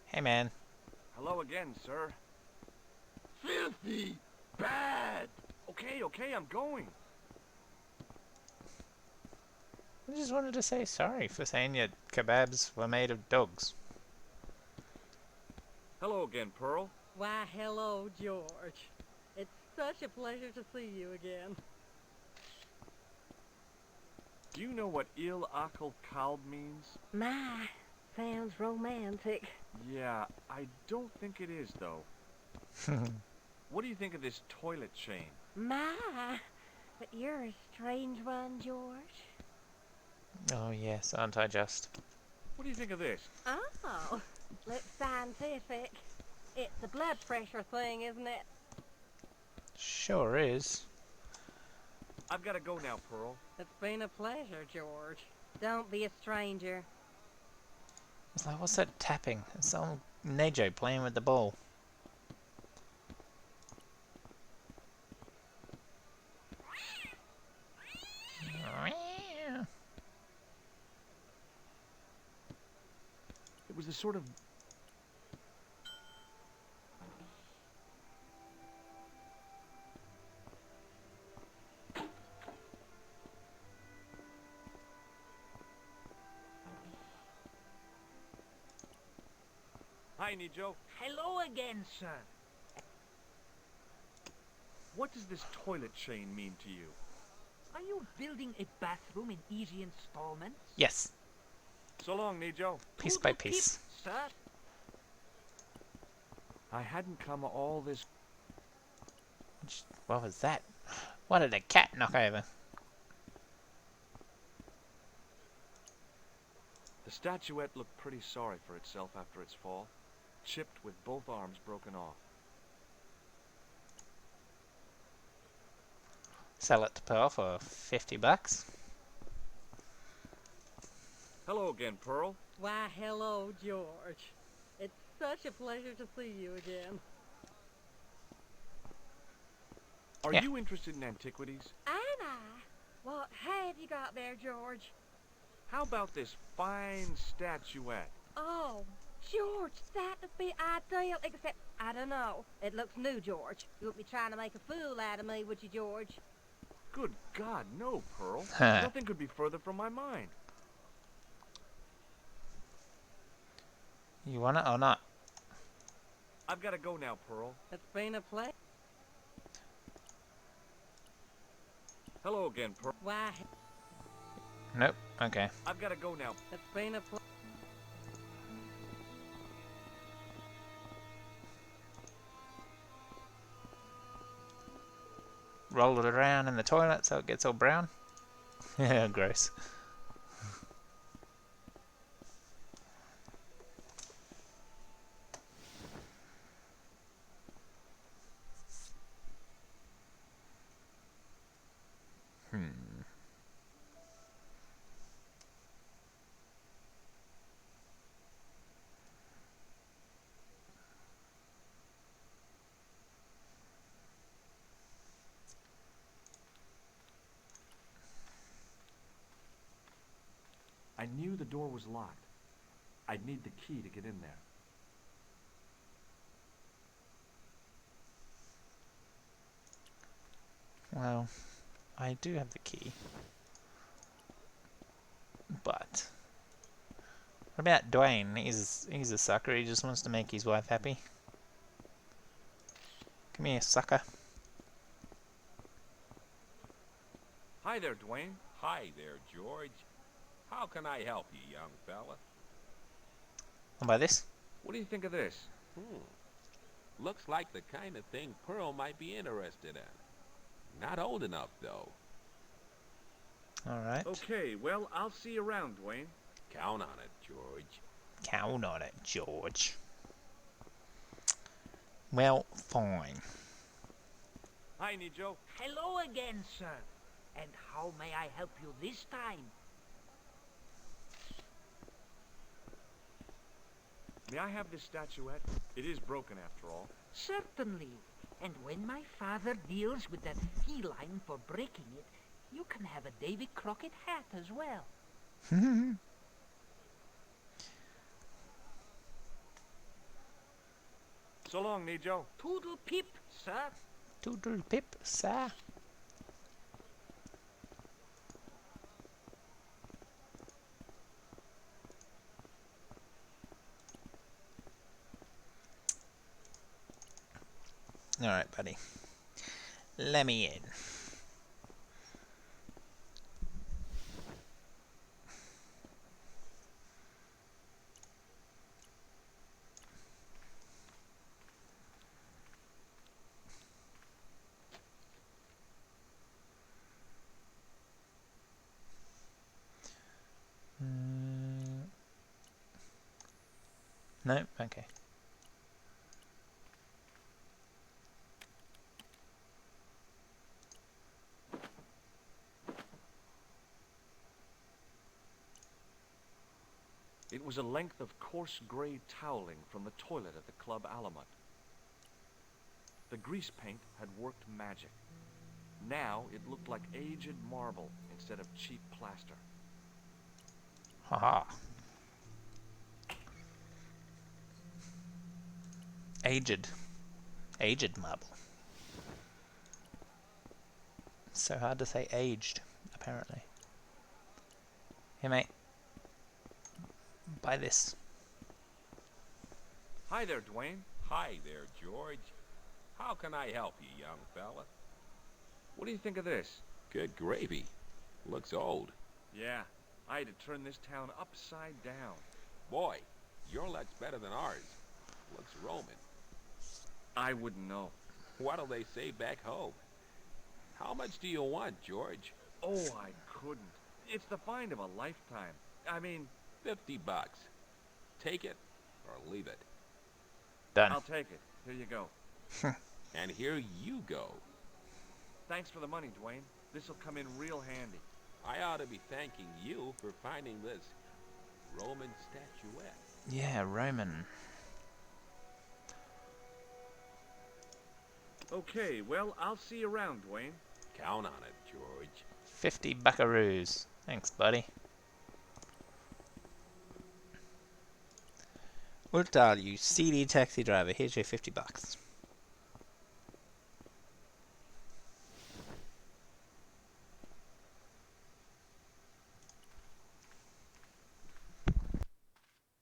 Hey, man. Hello again, sir. Filthy! Bad! Okay, I'm going. I just wanted to say sorry for saying your kebabs were made of dogs. Hello again, Pearl. Why, hello, George. It's such a pleasure to see you again. Do you know what Il Akal Kalb means? My, sounds romantic. Yeah, I don't think it is, though. What do you think of this toilet chain? My, but you're a strange one, George. Oh yes, aren't I just? What do you think of this? Oh, looks scientific. It's a blood pressure thing, isn't it? Sure is. I've got to go now, Pearl. It's been a pleasure, George. Don't be a stranger. It's like, what's that tapping? It's old Nejo playing with the ball. It was the sort of... Hi, Nijo. Hello again, sir. What does this toilet chain mean to you? Are you building a bathroom in easy installments? Yes, So long, Nijo. piece by Toodle pip, piece. sir. I hadn't come all this... What was that? What did a cat knock over? The statuette looked pretty sorry for itself after its fall, chipped with both arms broken off. Sell it to Pearl for $50. Hello again, Pearl. Why, hello, George. It's such a pleasure to see you again. Are Yeah. you interested in antiquities? Anna, what have you got there, George? How about this fine statuette? Oh, George, that'd be ideal, except, I don't know. It looks new, George. You wouldn't be trying to make a fool out of me, would you, George? Good God, no, Pearl. Huh. Nothing could be further from my mind. You want it or not? I've got to go now, Pearl. It's been a pleasure. Hello again, Pearl. Why, Nope. Okay. I've got to go now. it's been a pleasure. Roll it around in the toilet so it gets all brown. Yeah, gross. I knew the door was locked. I'd need the key to get in there. Well, I do have the key. But what about Dwayne? He's a sucker. He just wants to make his wife happy. Come here, sucker. Hi there, Dwayne. Hi there, George. How can I help you, young fella? What about this? What do you think of this? Looks like the kind of thing Pearl might be interested in. Not old enough, though. Alright. Okay, well, I'll see you around, Dwayne. Count on it, George. Count on it, George. Well, fine. Hi, Nijo. Hello again, sir. And how may I help you this time? May I have this statuette? It is broken, after all. Certainly. And when my father deals with that feline for breaking it, you can have a Davy Crockett hat as well. So long, Nijo. Toodle pip, sir. Doodle pip, sir. Alright, buddy. Let me in. No? Okay. It was a length of coarse gray toweling from the toilet at the Club Alamut. The grease paint had worked magic. Now it looked like aged marble instead of cheap plaster. Haha. Aged. Aged marble. So hard to say aged, apparently. Here, mate. Buy this. Hi there, Dwayne. Hi there, George. How can I help you, young fella? What do you think of this? Good gravy. Looks old. Yeah, I had to turn this town upside down. Boy, your luck's better than ours. Looks Roman. I wouldn't know. What'll they say back home? How much do you want, George? Oh, I couldn't. It's the find of a lifetime. I mean, $50. Take it or leave it. Done. I'll take it. Here you go. And here you go. Thanks for the money, Dwayne. This'll come in real handy. I ought to be thanking you for finding this Roman statuette. Yeah, Roman. Okay, well, I'll see you around, Dwayne. Count on it, George. 50 buckaroos. Thanks, buddy. Ultal, you seedy taxi driver. Here's your 50 bucks.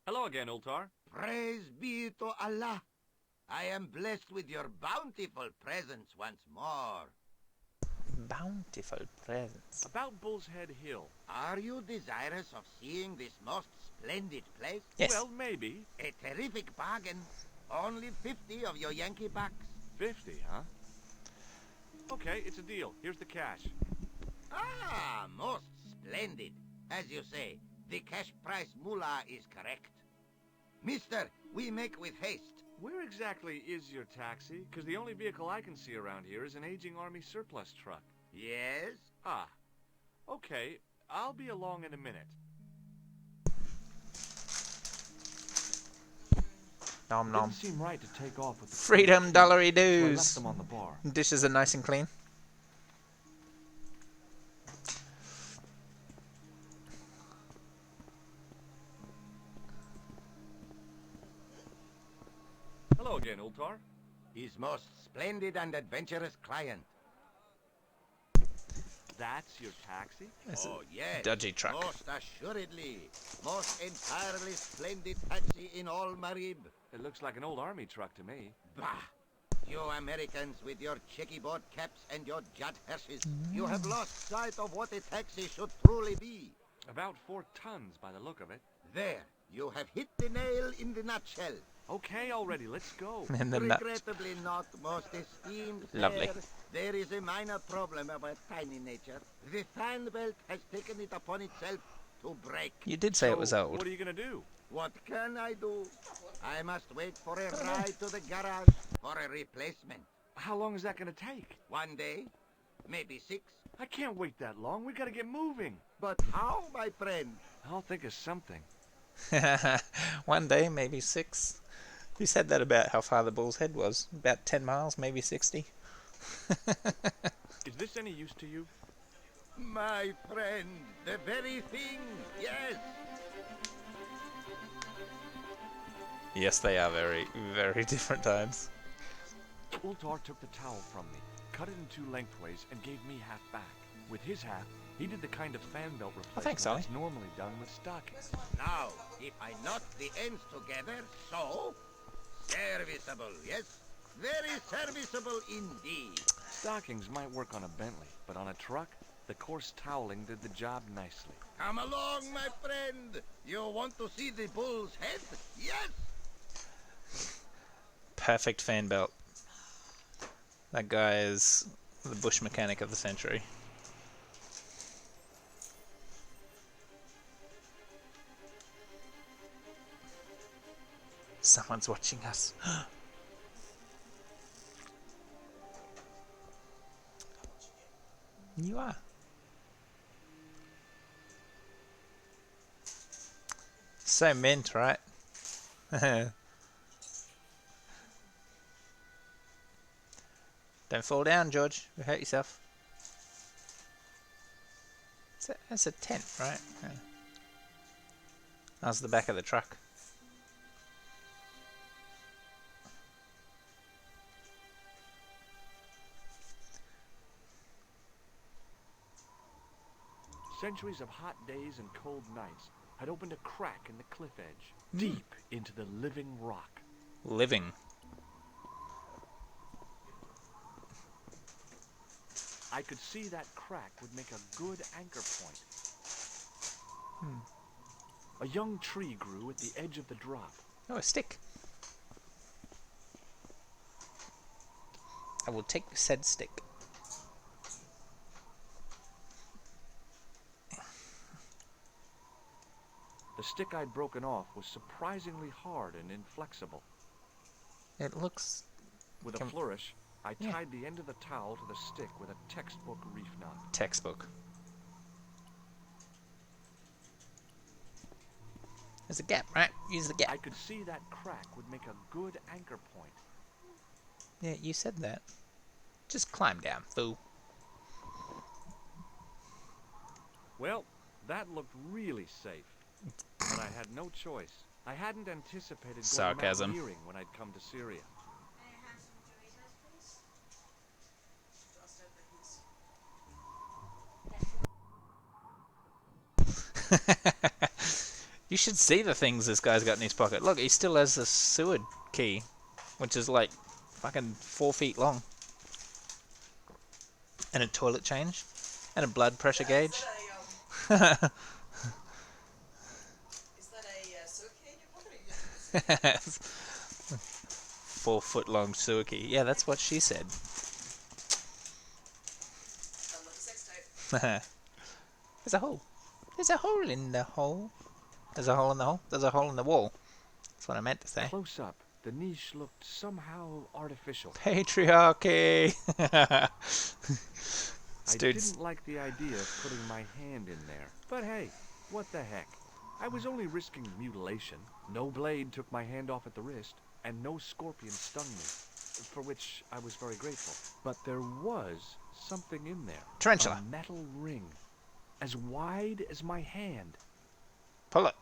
Hello again, Ultar. Praise be to Allah. I am blessed with your bountiful presence once more. Bountiful presents. About Bull's Head Hill. Are you desirous of seeing this most splendid place? Yes. Well, maybe. A terrific bargain. Only 50 of your Yankee bucks. 50, huh? Okay, it's a deal. Here's the cash. Ah, most splendid. As you say, the cash price moolah is correct. Mister, we make with haste. Where exactly is your taxi? Because the only vehicle I can see around here is an aging Army surplus truck. Yes? Ah. Okay, I'll be along in a minute. Nom It nom. didn't seem right to take off with the Freedom so I dollary left dues. them on the bar. Dishes are nice and clean. Hello again, Ultar. His most splendid and adventurous client. That's your taxi? It's Oh, a yes. dodgy truck. Most assuredly. Most entirely splendid taxi in all Marib. It looks like an old Army truck to me. Bah! You Americans with your checkerboard caps and your Judd Hershes, you have lost sight of what a taxi should truly be. About 4 tons by the look of it. There, you have hit the nail in the nutshell. Okay, already, let's go. In the nut. Regrettably not, most esteemed Lovely. sir. There is a minor problem of a tiny nature. The fan belt has taken it upon itself to break. You did say it was So, old. What are you gonna do? What can I do? I must wait for a ride to the garage for a replacement. How long is that gonna take? 1 day, maybe 6. I can't wait that long. We gotta get moving. But how, my friend? I'll think of something. 1 day, maybe 6. You said that about how far the Bull's Head was. About 10 miles, maybe 60. Is this any use to you? My friend, the very thing, yes. Yes, they are very, very different times. Ultar took the towel from me, cut it in 2 lengthways, and gave me half back. With his half, he did the kind of fan belt replacement thanks, Ollie. that's normally done with stockings. Now, if I knot the ends together, so, serviceable, yes? Very serviceable indeed. Stockings might work on a Bentley, but on a truck, the coarse toweling did the job nicely. Come along, my friend. You want to see the bull's head? Yes. Perfect fan belt. That guy is the bush mechanic of the century. Someone's watching us. You are. So mint, right? Don't fall down, George. You'll hurt yourself. That's a tent, right? Yeah. That was the back of the truck. Centuries of hot days and cold nights had opened a crack in the cliff edge, deep into the living rock. Living. I could see that crack would make a good anchor point. A young tree grew at the edge of the drop. Oh, a stick. I will take said stick. The stick I'd broken off was surprisingly hard and inflexible. It looks... With a flourish, I tied the end of the towel to the stick with a textbook reef knot. Textbook. There's a gap, right? Use the gap. I could see that crack would make a good anchor point. Yeah, you said that. Just climb down, fool. Well, that looked really safe. But I had no choice. I hadn't anticipated going Sarcasm. mountaineering when I'd come to Syria. May I have some Doritos, please? You should see the things this guy's got in his pocket. Look, he still has the Seward key, which is like fucking 4 feet long. And a toilet change. And a blood pressure gauge. Is that a sewer key in your pocket? Or you 4 foot long sewer key. Yeah, that's what she said. unlucky sex tape. There's a hole. There's a hole in the hole. There's a hole in the hole. There's a hole in the wall. That's what I meant to say. Close up, the niche looked somehow artificial. Patriarchy. I didn't like the idea of putting my hand in there. But hey, what the heck? I was only risking mutilation. No blade took my hand off at the wrist, and no scorpion stung me, for which I was very grateful. But there was something in there. Tarantula. A metal ring, as wide as my hand. Pull it.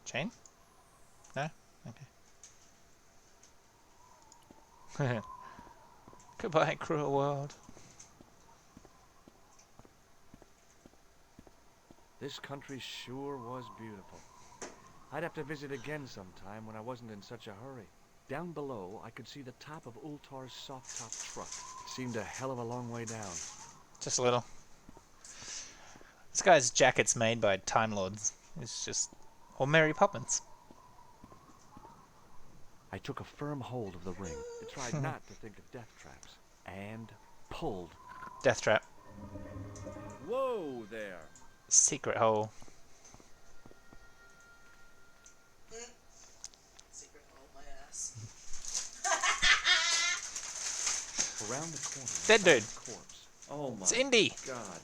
Chain? No? Okay. Goodbye, cruel world. This country sure was beautiful. I'd have to visit again sometime when I wasn't in such a hurry. Down below, I could see the top of Ultar's soft-top truck. It seemed a hell of a long way down. Just a little. This guy's jacket's made by Time Lords. It's just... Or Mary Poppins. I took a firm hold of the ring. I tried not to think of death traps. And pulled. Death trap. Whoa there! Secret hole. Secret hole, my ass. Around the corner. Dead dude. Corpse. Oh my It's Indy. God.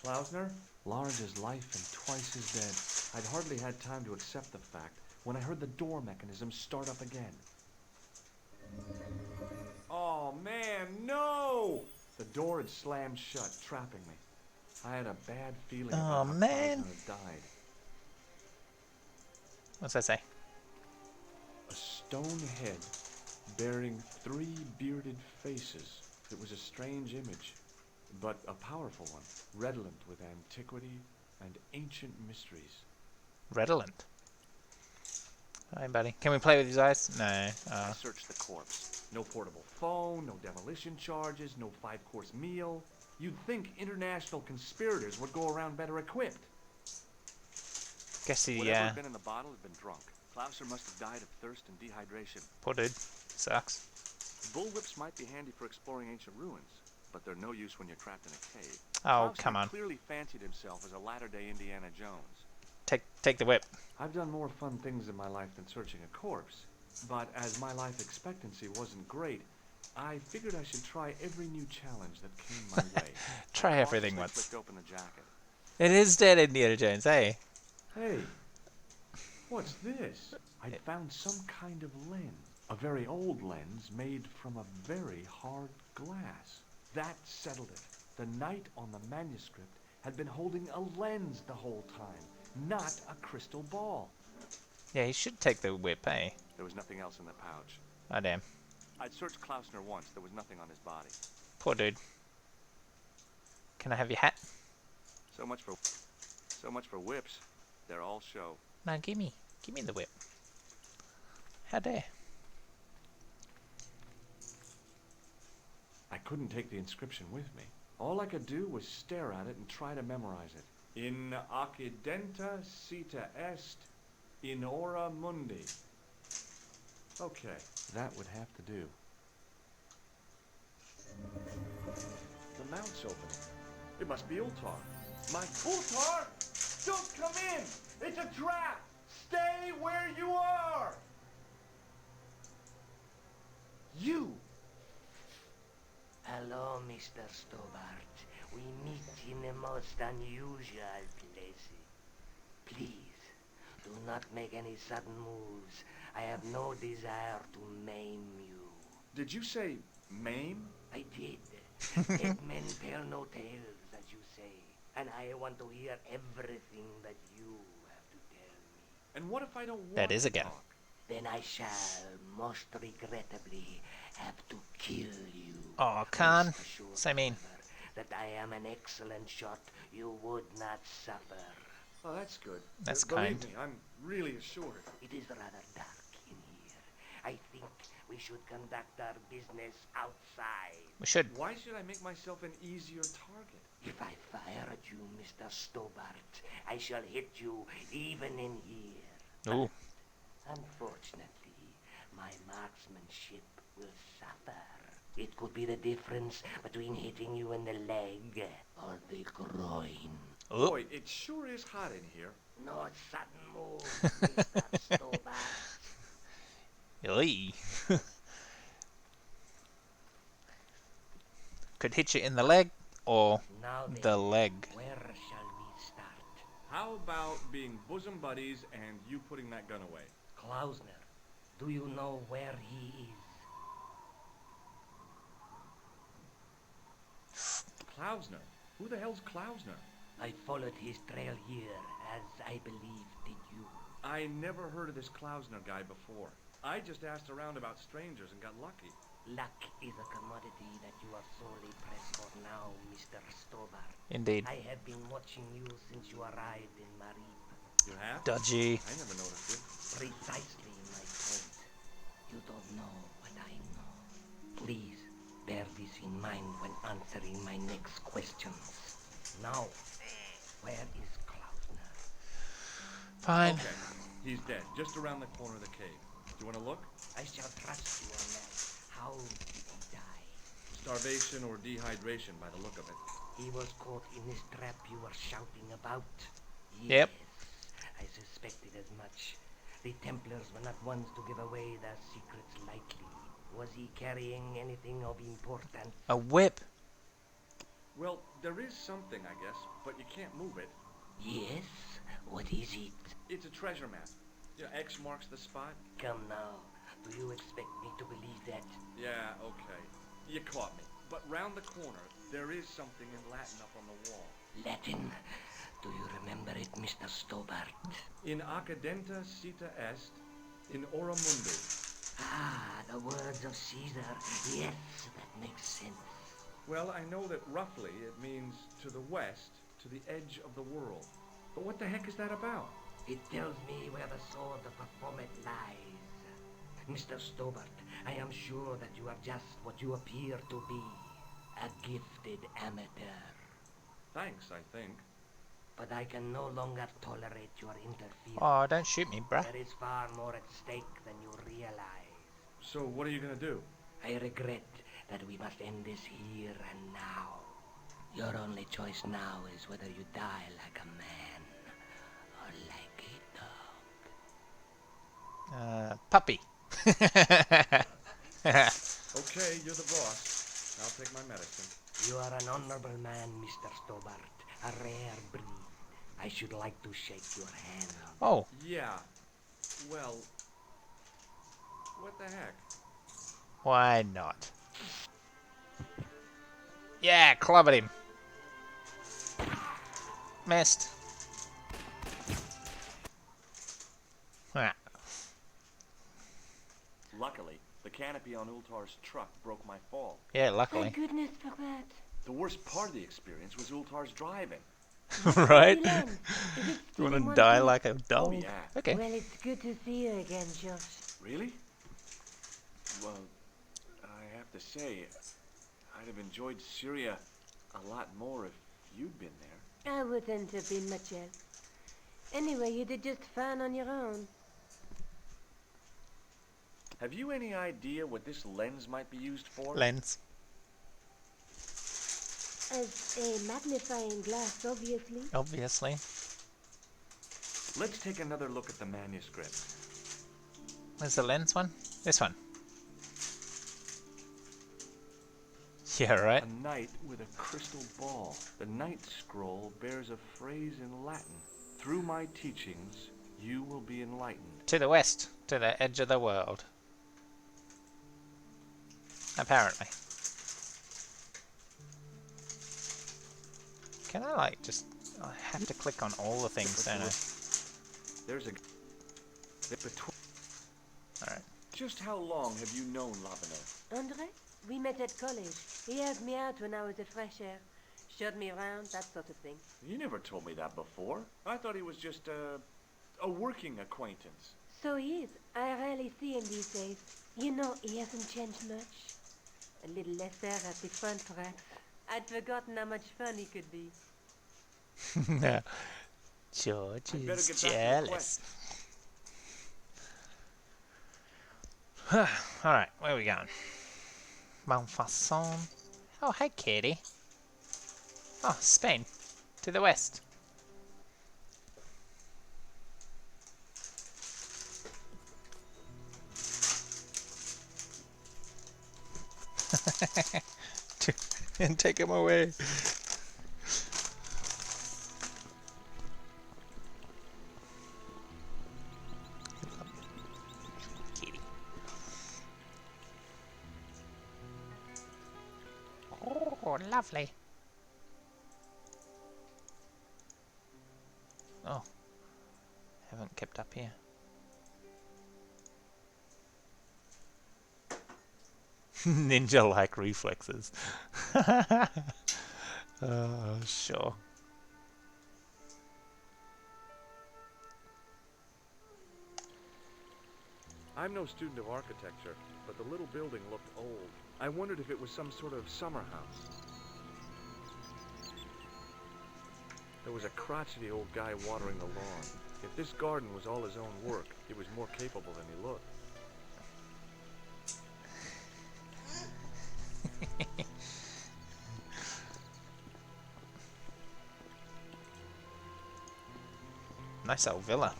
Klausner? Large as life and twice as dead. I'd hardly had time to accept the fact when I heard the door mechanism start up again. Oh man, no! The door had slammed shut, trapping me. I had a bad feeling about how man. Klausner had died. What's that say? A stone head bearing 3 bearded faces. It was a strange image, but a powerful one, redolent with antiquity and ancient mysteries. Redolent. Hi, buddy. Can we play with his eyes? No. I searched the corpse. No portable phone, no demolition charges, no 5-course meal. You'd think international conspirators would go around better equipped. Guess he, Whatever had been in the bottle had been drunk. Klausner must have died of thirst and dehydration. poor dude. Sucks. Bullwhips might be handy for exploring ancient ruins, but they're no use when you're trapped in a cave. Oh, Klausner come on. clearly fancied himself as a latter-day Indiana Jones. Take the whip. I've done more fun things in my life than searching a corpse, but as my life expectancy wasn't great, I figured I should try every new challenge that came my way. Try I everything cautiously once. flicked open the jacket. It is dead Indiana Jones, eh? Hey, what's this? I'd found some kind of lens. A very old lens made from a very hard glass. That settled it. The knight on the manuscript had been holding a lens the whole time, not a crystal ball. Yeah, he should take the whip, eh? There was nothing else in the pouch. Oh, damn. I'd searched Klausner once. There was nothing on his body. Poor dude. Can I have your hat? So much for whips. They're all show. No, gimme the whip. How dare? I couldn't take the inscription with me. All I could do was stare at it and try to memorize it. In accidenta sita est, in ora mundi. Okay, that would have to do. The mount's opening. It must be Ultar. My Ultar! Don't come in! It's a trap! Stay where you are! You! Hello, Mr. Stobart. We meet in the most unusual places. Please, do not make any sudden moves. I have no desire to maim you. Did you say maim? I did. Dead men tell no tales, as you say. And I want to hear everything that you have to tell me. And what if I don't want That is to a gun. talk? Then I shall, most regrettably, have to kill you. Oh, Khan. Rest assured, So mean. however, that I am an excellent shot. You would not suffer. Oh, that's good. That's Believe kind. me, I'm really assured. It is rather dark in here. I think we should conduct our business outside. We should. Why should I make myself an easier target? If I fire at you, Mr. Stobart, I shall hit you even in here. Ooh. Unfortunately, my marksmanship will suffer. It could be the difference between hitting you in the leg or the groin. Ooh. Boy, it sure is hot in here. No sudden moves, Mr. Stobart. Oy. Could hit you in the leg or Now then, the leg. where shall we start? How about being bosom buddies and you putting that gun away? Klausner, do you know where he is? Klausner? Who the hell's Klausner? I followed his trail here, as I believe did you. I never heard of this Klausner guy before. I just asked around about strangers and got lucky. Luck is a commodity that you are sorely pressed for now, Mr. Stobart. Indeed. I have been watching you since you arrived in Marip. You have? Dodgy. I never noticed it. Precisely my point. You don't know what I know. Please, bear this in mind when answering my next questions. Now, where is Klausner? Fine. Okay, he's dead, just around the corner of the cave. Do you want to look? I shall trust you on that. How did he die? Starvation or dehydration by the look of it. He was caught in this trap you were shouting about. Yep. Yes, I suspected as much. The Templars were not ones to give away their secrets lightly. Was he carrying anything of importance? A whip. Well, there is something, I guess, but you can't move it. Yes? What is it? It's a treasure map. Yeah, X marks the spot. Come now. Do you expect me to believe that? Yeah, okay. You caught me. But round the corner, there is something in Latin up on the wall. Latin? Do you remember it, Mr. Stobart? In accidenta sita est, in ora mundi. Ah, the words of Caesar. Yes, that makes sense. Well, I know that roughly it means to the west, to the edge of the world. But what the heck is that about? It tells me where the sword of Baphomet lies. Mr. Stobart, I am sure that you are just what you appear to be. A gifted amateur. Thanks, I think. But I can no longer tolerate your interference. Oh, don't shoot me, bruh. There is far more at stake than you realize. So what are you gonna do? I regret that we must end this here and now. Your only choice now is whether you die like a man or like a dog. Puppy. Okay, you're the boss. I'll take my medicine. You are an honorable man, Mr. Stobart. A rare breed. I should like to shake your hand. Oh, Yeah. Well, what the heck? why not? Yeah, clobbered him. Missed. Ah. Luckily, the canopy on Ultar's truck broke my fall. Yeah, luckily. Thank goodness for that. The worst part of the experience was Ultar's driving. Right? Dylan, is it You still want one to die thing? like a dog? Oh, yeah. Okay. Well, it's good to see you again, Josh. Really? Well, I have to say, I'd have enjoyed Syria a lot more if you'd been there. I wouldn't have been much help. Anyway, you did just fine on your own. Have you any idea what this lens might be used for? Lens. As a magnifying glass, obviously. Obviously. Let's take another look at the manuscript. Where's the lens one? This one. Yeah, right. A knight with a crystal ball. The Knight Scroll bears a phrase in Latin. Through my teachings, you will be enlightened. To the west. To the edge of the world. Apparently. Can I like just... I have to click on all the things, don't I? There's a... Alright. Just how long have you known Lavender? Andre? We met at college. He helped me out when I was at Fresh Air. Showed me around, that sort of thing. You never told me that before. I thought he was just a working acquaintance. So he is. I rarely see him these days. You know, he hasn't changed much. A little less air at the front, perhaps. I'd forgotten how much fun he could be. George I'd better is get back to the jealous. Alright, where are we going? Montfaucon. Oh, hey, Katie. Oh, Spain. To the west. And take him away. Kitty. Oh, lovely. Oh, haven't kept up here. Ninja-like reflexes. Sure. I'm no student of architecture, but the little building looked old. I wondered if it was some sort of summer house. There was a crotchety old guy watering the lawn. If this garden was all his own work, he was more capable than he looked. Nice old villa.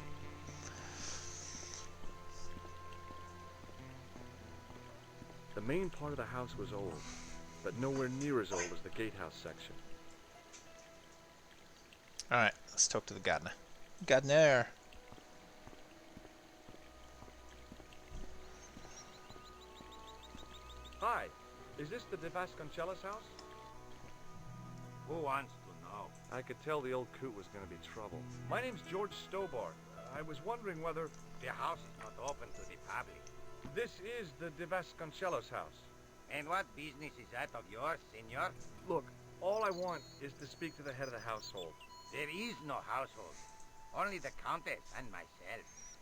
The main part of the house was old, but nowhere near as old as the gatehouse section. Alright, let's talk to the gardener. Gardener! Hi, is this the De Vasconcelos house? Who wants to know? I could tell the old coot was going to be trouble. My name's George Stobart. I was wondering whether... The house is not open to the public. This is the De Vasconcelos house. And what business is that of yours, senor? Look, all I want is to speak to the head of the household. There is no household. Only the Countess and myself.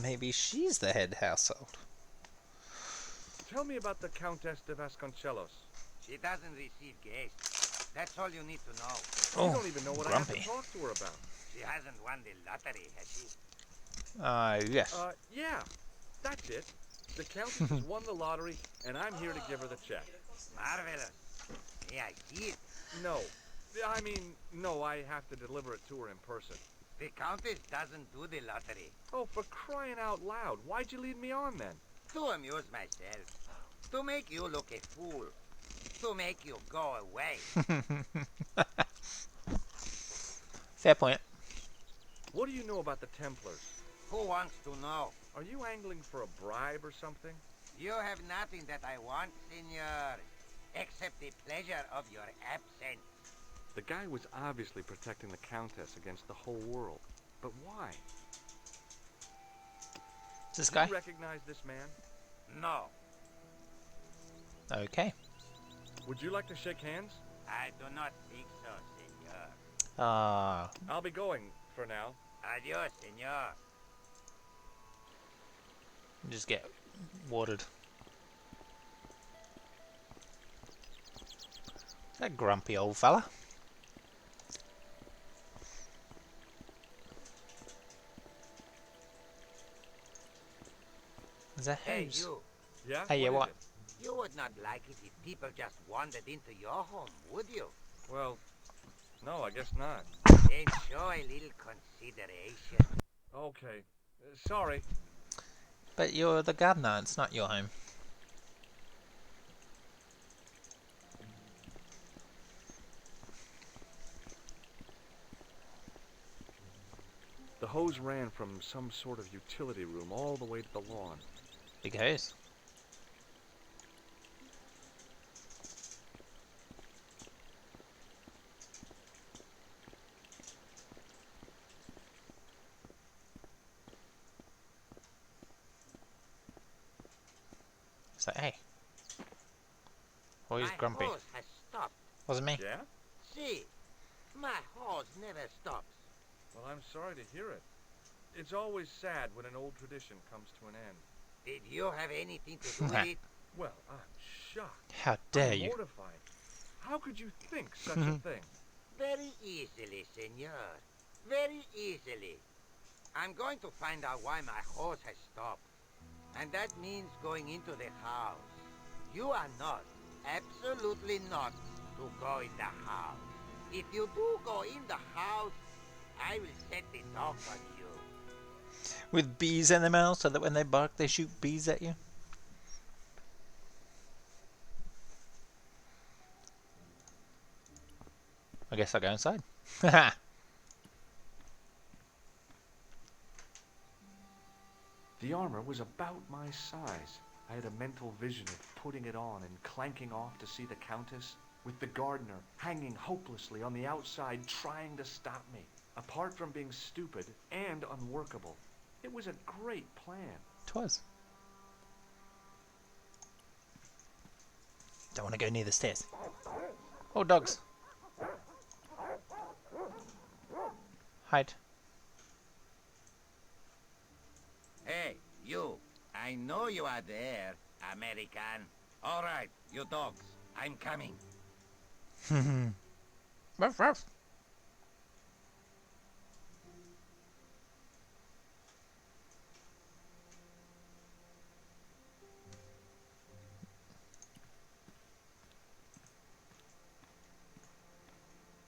Maybe she's the head household. Tell me about the Countess de Vasconcelos. She doesn't receive guests. That's all you need to know. You Oh, don't even know what I have grumpy. to talk to her about. She hasn't won the lottery, has she? Yes. Yeah, that's it. The Countess has won the lottery, and I'm here to give her the check. Marvelous. May I see it? No. I mean, no, I have to deliver it to her in person. The Countess doesn't do the lottery. Oh, for crying out loud, why'd you lead me on then? To amuse myself. To make you look a fool. To make you go away. Fair point. What do you know about the Templars? Who wants to know? Are you angling for a bribe or something? You have nothing that I want, senor. Except the pleasure of your absence. The guy was obviously protecting the Countess against the whole world. But why? This Do guy? you recognize this man? No, Okay. Would you like to shake hands? I do not think so, senor. I'll be going for now. Adios, senor. Just get watered. That grumpy old fella. Is that Hey, hose? you. Yeah? Hey, yeah, is what? it? You would not like it if people just wandered into your home, would you? Well, no, I guess not. Then show a little consideration. Okay. Sorry. But you're the gardener, it's not your home. The hose ran from some sort of utility room all the way to the lawn. Big hose. So, hey. Always My grumpy. hose has stopped. Wasn't me. Yeah? See, my hose never stops. Well, I'm sorry to hear it. It's always sad when an old tradition comes to an end. Did you have anything to do with it? Well, I'm shocked. How dare I'm you? mortified. How could you think such a thing? Very easily, senor. Very easily. I'm going to find out why my hose has stopped. And that means going into the house. You are not, absolutely not, to go in the house. If you do go in the house, I will set it off on you. With bees in their mouth so that when they bark they shoot bees at you? I guess I'll go inside. The armor was about my size. I had a mental vision of putting it on and clanking off to see the Countess, with the gardener hanging hopelessly on the outside trying to stop me. Apart from being stupid and unworkable, it was a great plan. 'Twas. Don't want to go near the stairs. Oh, dogs. Hide. Hey, you. I know you are there, American. All right, you dogs. I'm coming. Ruff, ruff.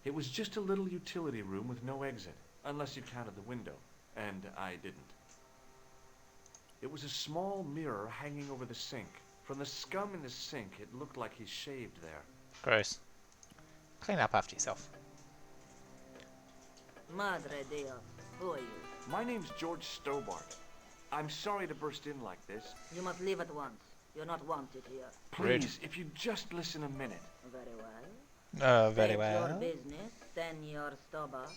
It was just a little utility room with no exit, unless you counted the window, and I didn't. It was a small mirror hanging over the sink. From the scum in the sink, it looked like he shaved there. Gross. Clean up after yourself. Madre Dios, who are you? My name's George Stobart. I'm sorry to burst in like this. You must leave at once. You're not wanted here. Rude. Please, if you just listen a minute. Very well. Very That's well. your business, Senor Stobart.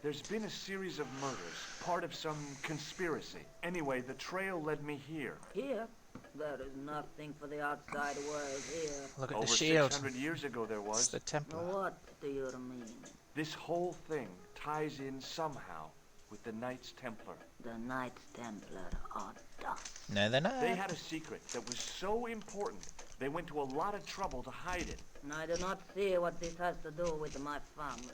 There's been a series of murders, part of some conspiracy. Anyway, the trail led me here. Here? There is nothing for the outside world here. Look at Over the shield. 600 years ago there It's was. the Templar. What do you mean? This whole thing ties in somehow with the Knights Templar. The Knights Templar are dust. No, they're not. They had a secret that was so important, they went to a lot of trouble to hide it. I do not see what this has to do with my family.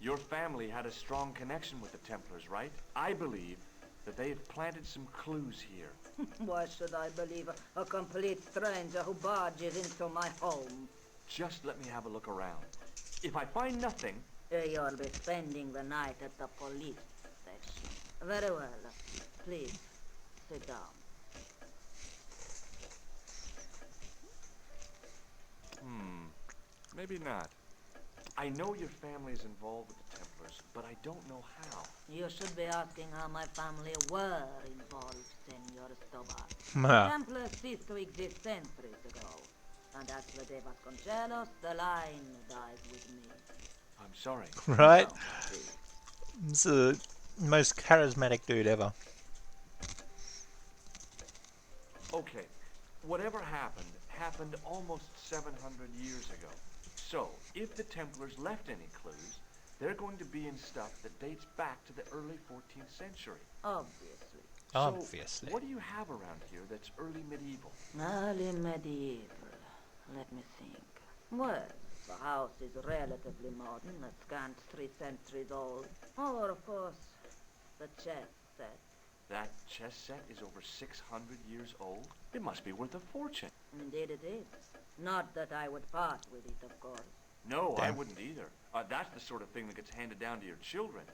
Your family had a strong connection with the Templars, right? I believe that they have planted some clues here. Why should I believe a complete stranger who barges into my home? Just let me have a look around. If I find nothing... You'll be spending the night at the police station. Very well. Please, sit down. Maybe not. I know your family is involved with the Templars, but I don't know how. You should be asking how my family were involved, Senor Stobar. The Templars ceased to exist centuries ago. And as the de Vasconcelos, the line dies with me. I'm sorry. Right? No, please. He's the most charismatic dude ever. Okay, whatever happened almost 700 years ago. So, if the Templars left any clues, they're going to be in stuff that dates back to the early 14th century. Obviously. Obviously. So, what do you have around here that's early medieval? Early medieval. Let me think. Well, the house is relatively modern, a scant 3 centuries old. Or, of course, the chess set. That chess set is over 600 years old? It must be worth a fortune. Indeed it is. Not that I would part with it, of course. No, I Damn. wouldn't either. That's the sort of thing that gets handed down to your children.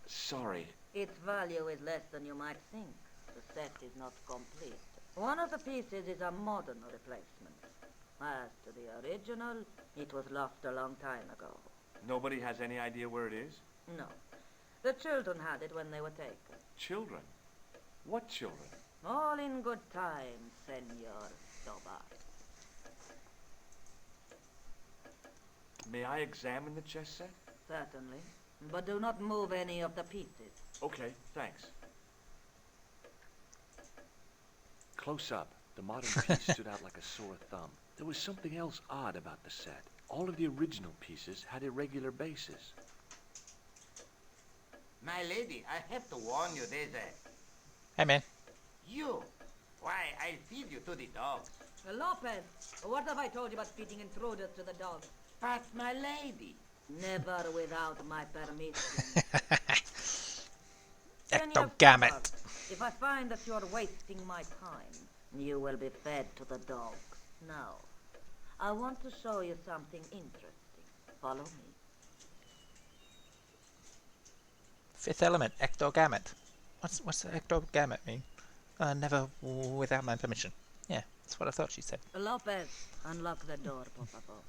Sorry. Its value is less than you might think. The set is not complete. One of the pieces is a modern replacement. As to the original, it was lost a long time ago. Nobody has any idea where it is? No. The children had it when they were taken. Children? What children? All in good time, Senor Stobar. May I examine the chess set? Certainly. But do not move any of the pieces. Okay, thanks. Close up, the modern piece stood out like a sore thumb. There was something else odd about the set. All of the original pieces had irregular bases. My lady, I have to warn you, there's a... Hey, man. You! Why, I'll feed you to the dogs. Lopez, what have I told you about feeding intruders to the dogs? But, my lady... Never without my permission. Senor Ectogammet. Stobar, if I find that you're wasting my time, you will be fed to the dogs. Now, I want to show you something interesting. Follow me. Fifth element, ectogammet. What's the ectogammet mean? Never without my permission. Yeah, that's what I thought she said. Lopez, unlock the door, por favor.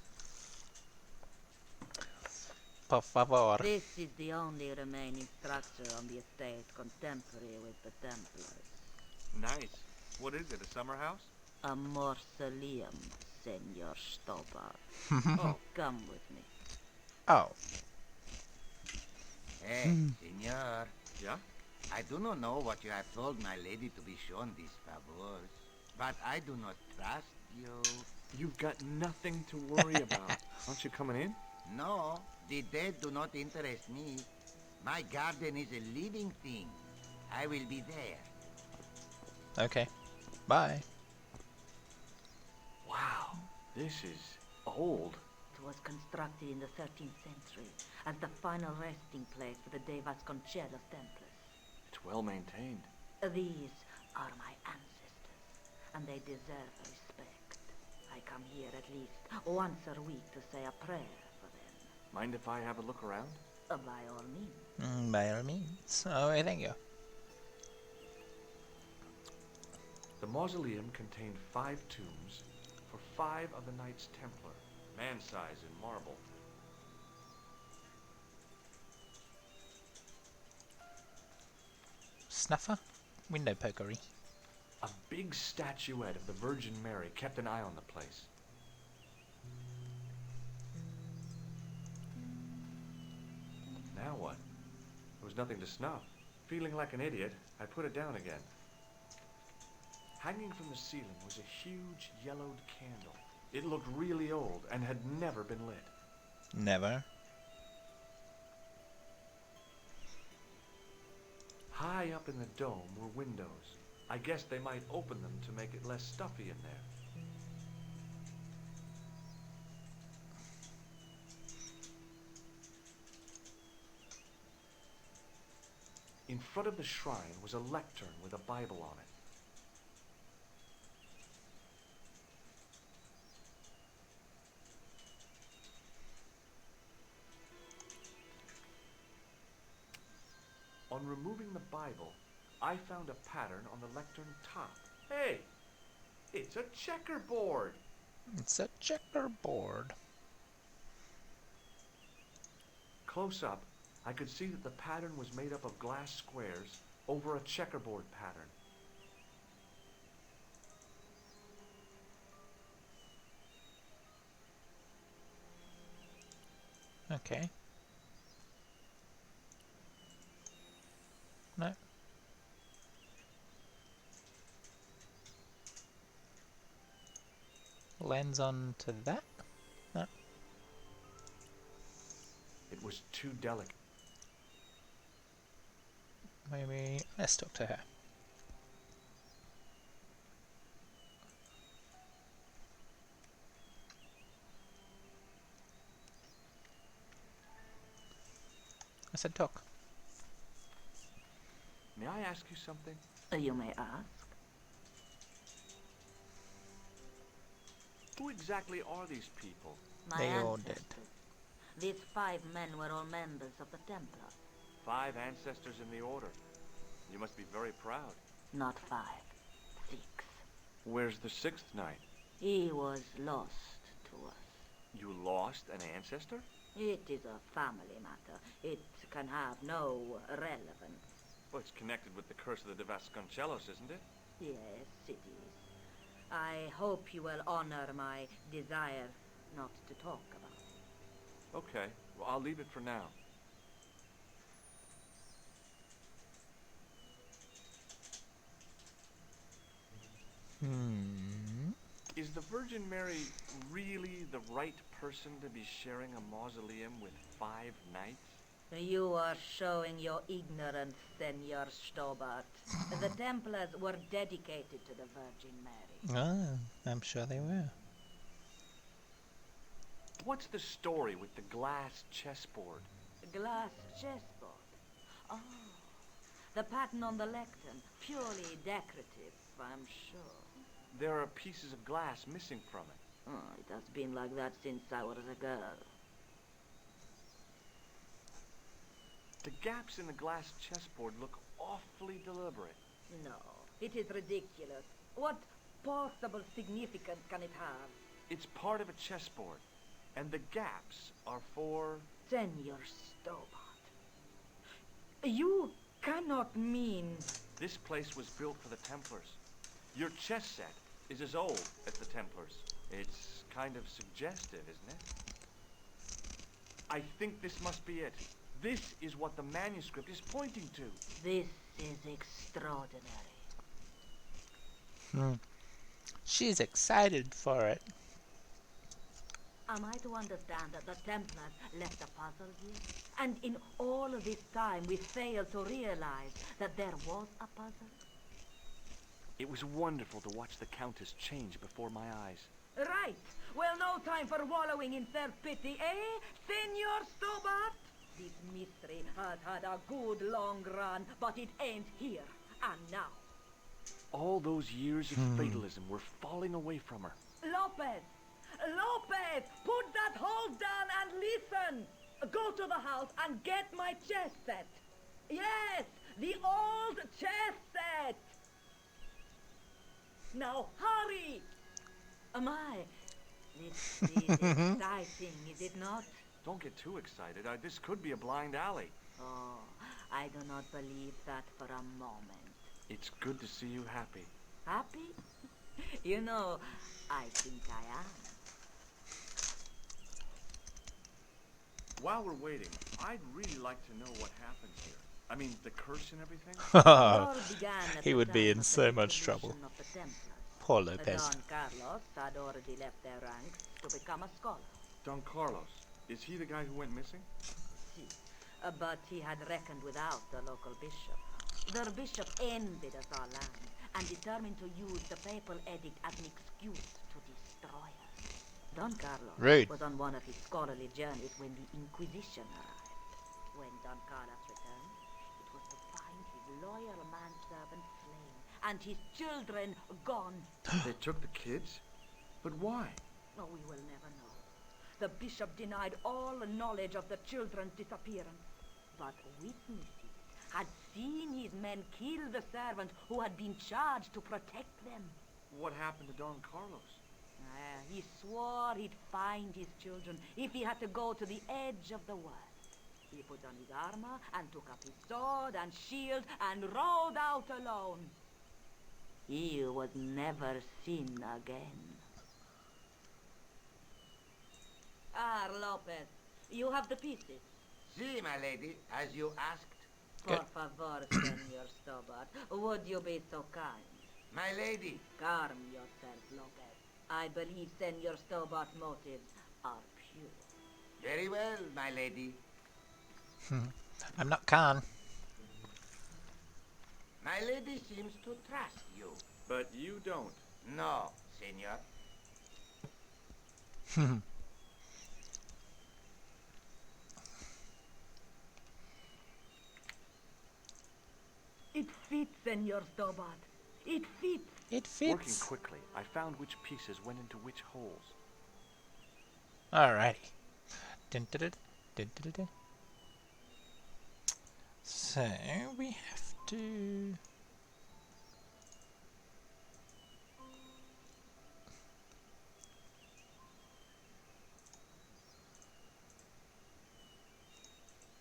Por favor. This is the only remaining structure on the estate contemporary with the Templars. Nice. What is it, a summer house? A mausoleum, Senor Stobar. Oh, Come with me. Oh. Hey, senor. yeah? I do not know what you have told my lady to be shown these favors, but I do not trust you. You've got nothing to worry about. Aren't you coming in? No, the dead do not interest me. My garden is a living thing. I will be there. Okay. Bye. Wow, this is old. It was constructed in the 13th century as the final resting place for the de Vasconcelos Templars. It's well maintained. These are my ancestors, and they deserve respect. I come here at least once a week to say a prayer for them. Mind if I have a look around? By all means. By all means. Oh, thank you. The mausoleum contained 5 tombs for 5 of the Knights Templar, man-size in marble. Snuffer? Window pokery. A big statuette of the Virgin Mary kept an eye on the place. Now what? There was nothing to snuff. Feeling like an idiot, I put it down again. Hanging from the ceiling was a huge yellowed candle. It looked really old and had never been lit. Never. High up in the dome were windows. I guess they might open them to make it less stuffy in there. In front of the shrine was a lectern with a Bible on it. On removing the Bible, I found a pattern on the lectern top. Hey! It's a checkerboard! It's a checkerboard. Close up, I could see that the pattern was made up of glass squares over a checkerboard pattern. Okay. No. Lens on to that? No. It was too delicate. Maybe let's talk to her. I said talk. May I ask you something? You may ask. Who exactly are these people? My They all ancestors. did. These 5 men were all members of the Templars. 5 ancestors in the order. You must be very proud. Not 5, 6. Where's the 6th knight? He was lost to us. You lost an ancestor? It is a family matter. It can have no relevance. Well, it's connected with the curse of the Vasconcelos, isn't it? Yes, it is. I hope you will honor my desire not to talk about it. Okay, well, I'll leave it for now. Is the Virgin Mary really the right person to be sharing a mausoleum with 5 knights? You are showing your ignorance, Senor Stobart. The Templars were dedicated to the Virgin Mary. Ah, I'm sure they were. What's the story with the glass chessboard? Glass chessboard. Oh, the pattern on the lectern. Purely decorative, I'm sure. There are pieces of glass missing from it. Oh, it has been like that since I was a girl. The gaps in the glass chessboard look awfully deliberate. No, it is ridiculous. What possible significance can it have? It's part of a chessboard, and the gaps are for... Senor Stobart. You cannot mean... This place was built for the Templars. Your chess set is as old as the Templars. It's kind of suggestive, isn't it? I think this must be it. This is what the manuscript is pointing to. This is extraordinary. She's excited for it. Am I to understand that the Templars left a puzzle here? And in all of this time we failed to realize that there was a puzzle? It was wonderful to watch the Countess change before my eyes. Right. Well, no time for wallowing in self-pity, eh, Senor Stobart? This mystery has had a good long run, but it ain't here. And now. All those years of fatalism were falling away from her. Lopez! Lopez! Put that hose down and listen! Go to the house and get my chess set. Yes! The old chess set! Now hurry! My, this is exciting, is it not? Don't get too excited. This could be a blind alley. Oh, I do not believe that for a moment. It's good to see you happy. Happy? You know, I think I am. While we're waiting, I'd really like to know what happened here. I mean, the curse and everything. It all began at He the would be time in of so the much dissolution trouble. of the Templars. Poor Lopez. Don Carlos had already left their ranks to become a scholar. Don Carlos. Is he the guy who went missing? But he had reckoned without the local bishop. The bishop envied us our land and determined to use the papal edict as an excuse to destroy us. Don Carlos Rude. was on one of his scholarly journeys when the Inquisition arrived. When Don Carlos returned, it was to find his loyal manservant slain and his children gone. They took the kids? But why? Oh, we will never know. The bishop denied all knowledge of the children's disappearance. But witnesses had seen his men kill the servants who had been charged to protect them. What happened to Don Carlos? He swore he'd find his children if he had to go to the edge of the world. He put on his armor and took up his sword and shield and rode out alone. He was never seen again. Ah, Lopez, you have the pieces. Si, my lady, as you asked. Por favor, Senor Stobart, would you be so kind? My lady. Calm yourself, Lopez. I believe Senor Stobart's motives are pure. Very well, my lady. I'm not Khan. My lady seems to trust you. But you don't. No, senor. It fits, Senor Stobart. It fits. It Working fits. quickly, I found which pieces went into which holes. Alrighty. Dun, dun, dun, dun, dun, dun. So we have to.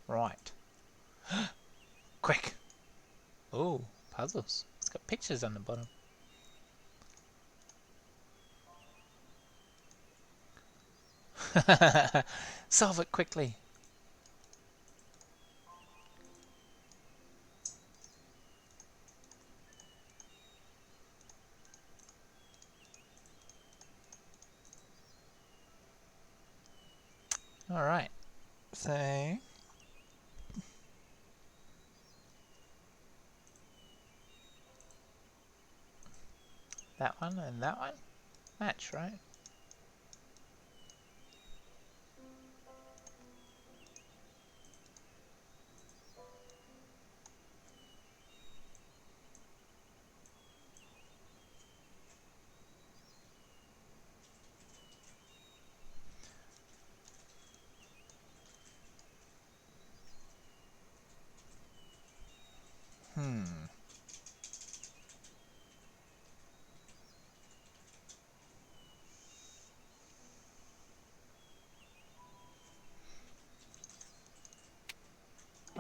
Right. Quick. Oh, puzzles. It's got pictures on the bottom. Solve it quickly. All right. So that one and that one match, right?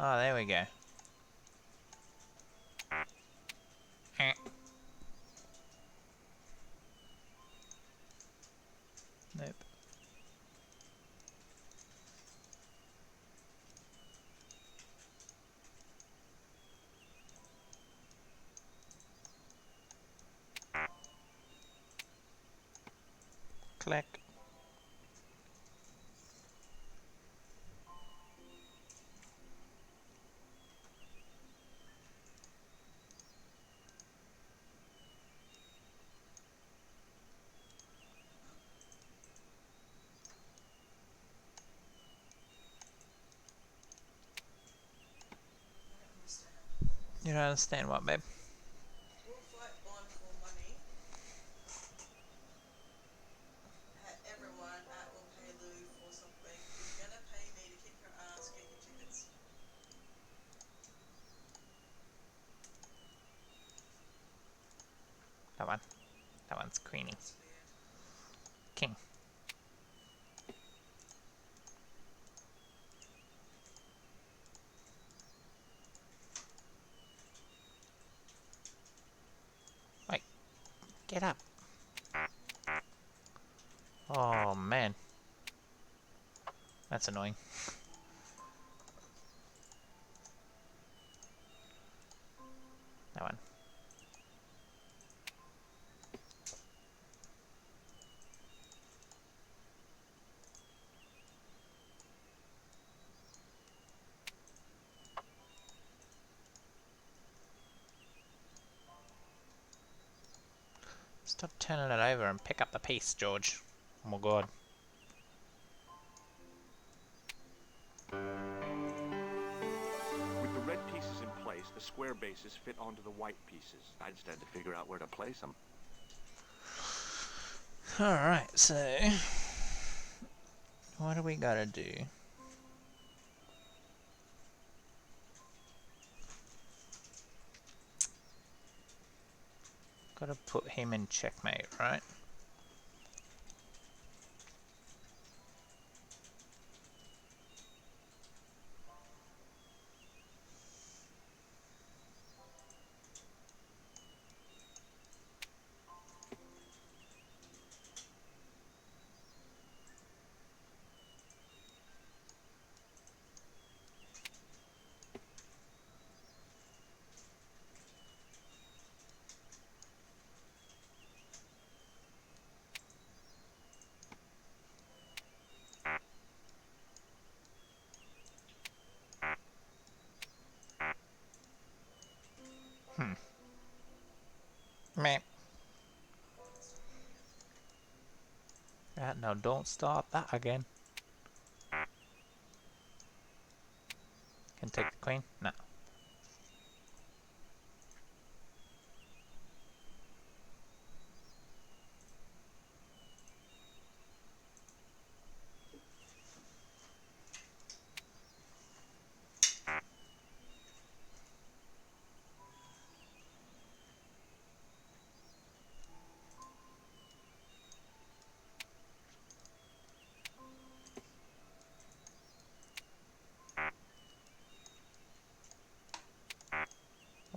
Oh, there we go. Nope. Click. You don't understand what, babe? We'll fight bond for money. Everyone will pay Lou for something. You're gonna pay me to kick her ass, get your tickets. That one. That one's queenie. That's weird. King. Wait. Get up. Oh, man. That's annoying. That one. Stop turning it over and pick up the piece, George. Oh my god. With the red pieces in place, the square bases fit onto the white pieces. I just had to figure out where to place them. Alright, so... what do we gotta do? Gotta put him in checkmate, right? Meh. Right, now don't start that again. Can take the queen? No.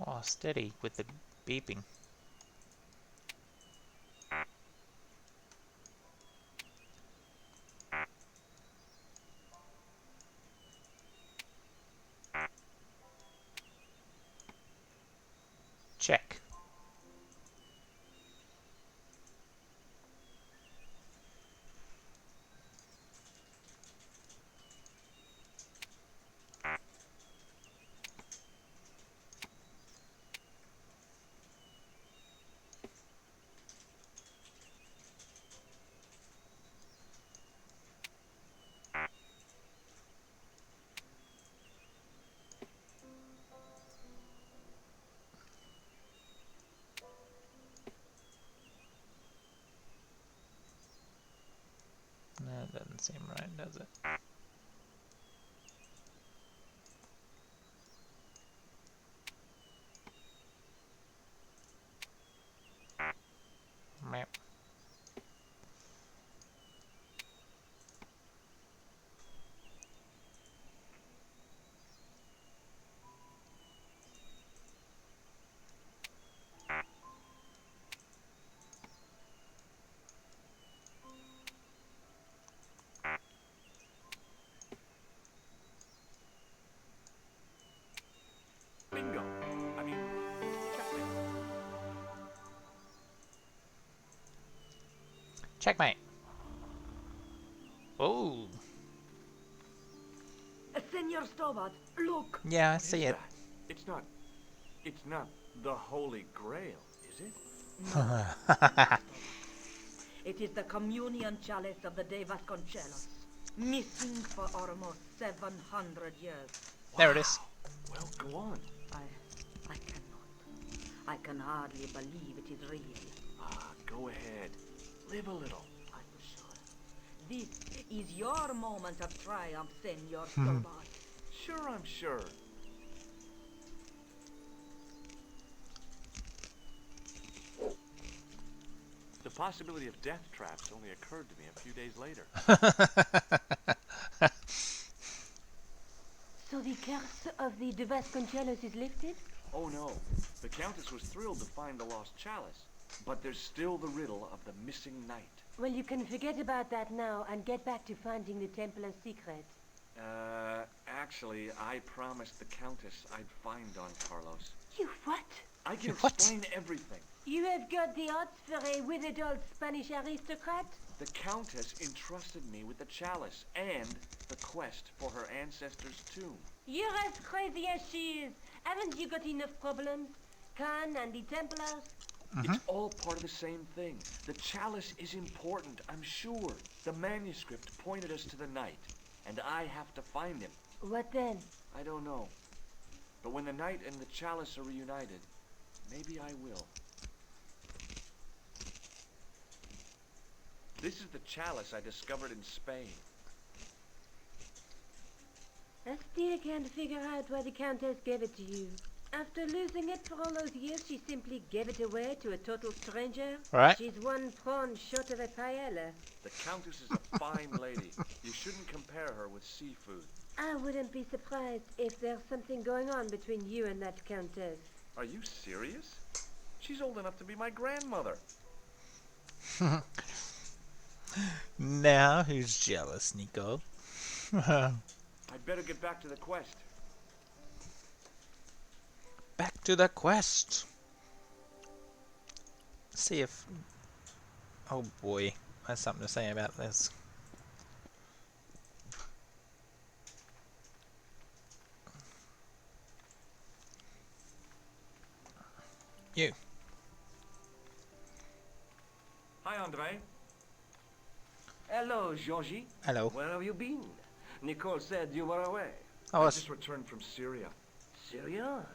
Oh, steady with the beeping. Check. No, it doesn't seem right, does it? Meh. Bingo! I mean, checkmate. Checkmate. Oh. Senor Stobart, look! Yeah, I What see is it. that? It's not the Holy Grail, is it? It is the communion chalice of the De Vasconcelos, missing for almost 700 years. There it is. Well, go on. I cannot. I can hardly believe it is real. Go ahead. Live a little. I'm sure. This is your moment of triumph, Senor Stobart. Sure, I'm sure. The possibility of death traps only occurred to me a few days later. So the curse of the De Vasconcelos is lifted? Oh no, the Countess was thrilled to find the lost chalice, but there's still the riddle of the missing knight. Well, you can forget about that now and get back to finding the Templar's secret. Actually, I promised the Countess I'd find Don Carlos. You what? I can What? explain everything. You have got the odds for a withered old Spanish aristocrat? The Countess entrusted me with the chalice and the quest for her ancestor's tomb. You're as crazy as she is. Haven't you got enough problems? Khan and the Templars? It's all part of the same thing. The chalice is important, I'm sure. The manuscript pointed us to the knight, and I have to find him. What then? I don't know. But when the knight and the chalice are reunited, maybe I will. This is the chalice I discovered in Spain. I still can't figure out why the Countess gave it to you. After losing it for all those years, she simply gave it away to a total stranger. Right. She's one prawn short of a paella. The Countess is a fine lady. You shouldn't compare her with seafood. I wouldn't be surprised if there's something going on between you and that Countess. Are you serious? She's old enough to be my grandmother. Now who's jealous, Nico? I'd better get back to the quest. Back to the quest. See if... Oh boy, I have something to say about this. You. Hi, Andre. Hello, Georgie. Hello. Where have you been? Nicole said you were away. I I was just returned from Syria. Syria?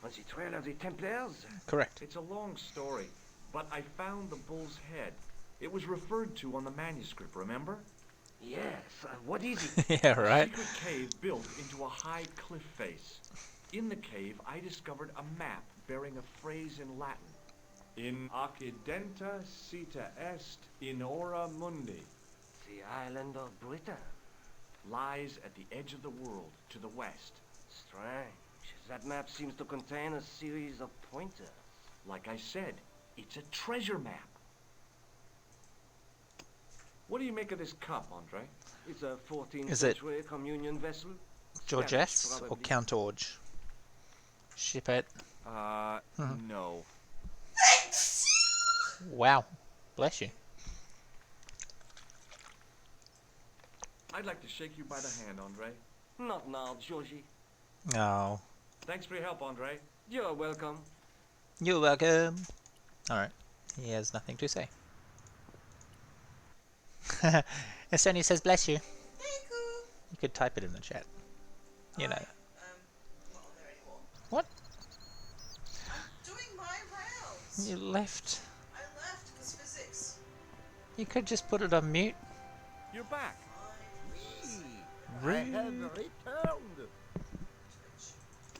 On the trail of the Templars? correct. It's a long story, but I found the bull's head. It was referred to on the manuscript, remember? Yes. What is it? Yeah, right. A secret cave built into a high cliff face. In the cave, I discovered a map bearing a phrase in Latin. In accidenta cita est in ora mundi. The island of Britain. Lies at the edge of the world, to the west. Strange. That map seems to contain a series of pointers. Like I said, it's a treasure map. What do you make of this cup, Andre? It's a 14th Is it century communion vessel. Georgette Spanish, or probably. Count Orge? Ship it. No. Wow. Bless you. I'd like to shake you by the hand, Andre. Not now, Georgie. Oh. Thanks for your help, Andre. You're welcome. You're welcome. Alright. He has nothing to say. Estonia says bless you. Thank you. You could type it in the chat. You know. Not on there anymore. What? I'm doing my rounds. You left. I left because physics. You could just put it on mute. You're back. I have returned.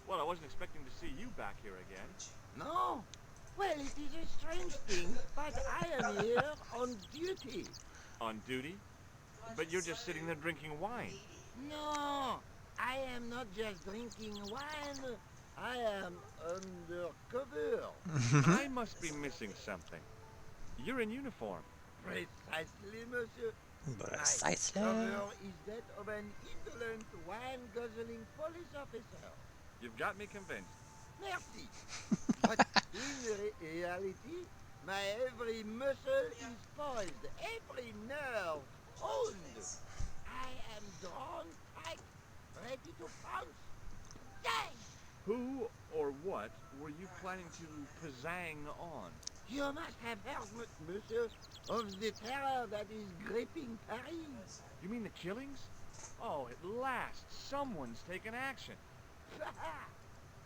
Well, I wasn't expecting to see you back here again. No? Well, it is a strange thing, but I am here on duty. On duty? But you're just sitting there drinking wine. No, I am not just drinking wine. I am undercover. I must be missing something. You're in uniform. Precisely, monsieur. Precisely. My cover is that of an indolent, wine-guzzling police officer. You've got me convinced. Merci. But in reality, my every muscle is poised, every nerve honed. I am drawn tight, ready to pounce. Dang! Who or what were you planning to pizzang on? You must have heard, monsieur, of the terror that is gripping Paris. You mean the killings? Oh, at last, someone's taken action.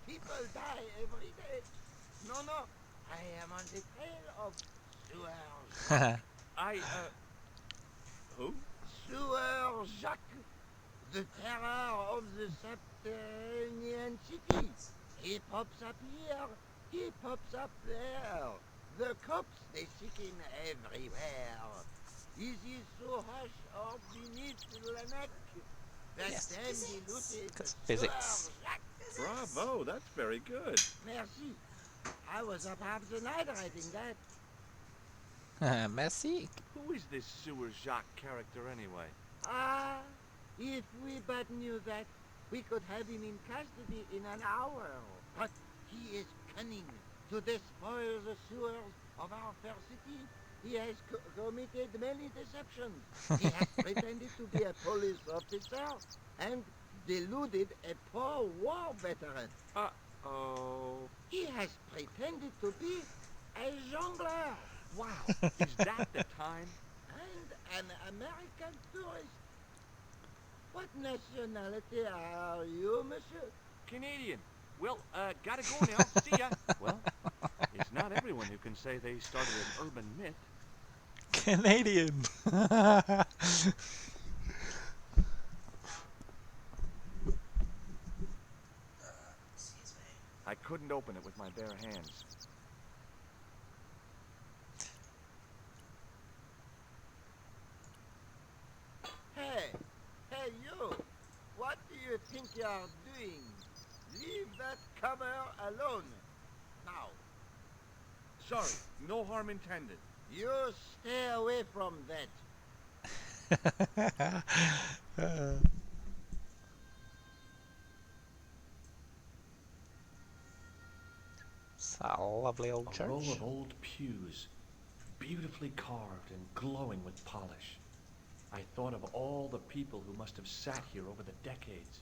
People die every day. No, I am on the trail of Sewer Who? Sewer Jacques, the terror of the subterranean city. He pops up here, he pops up there. The cops, they seek him everywhere. Is he so hush or beneath the neck? That Yes. then he looted 'Cause physics. Sewer Jacques. Bravo, that's very good. Merci. I was up half the night writing that. Merci. Who is this Sewer Jacques character anyway? Ah, if we but knew that, we could have him in custody in an hour. But he is cunning to despoil the sewers of our fair city. He has committed many deceptions. He has pretended to be a police officer and deluded a poor war veteran. Uh-oh. He has pretended to be a jongleur, Wow, is that the time? and an American tourist. What nationality are you, monsieur? Canadian. Well, gotta go now. See ya. Well, it's not everyone who can say they started an urban myth. Canadian. Excuse me. I couldn't open it with my bare hands. Hey, you! What do you think you are doing? Leave that cover alone. Now, Sorry, no harm intended. you stay away from that. It's a lovely old A church. row of old pews, beautifully carved and glowing with polish. I thought of all the people who must have sat here over the decades.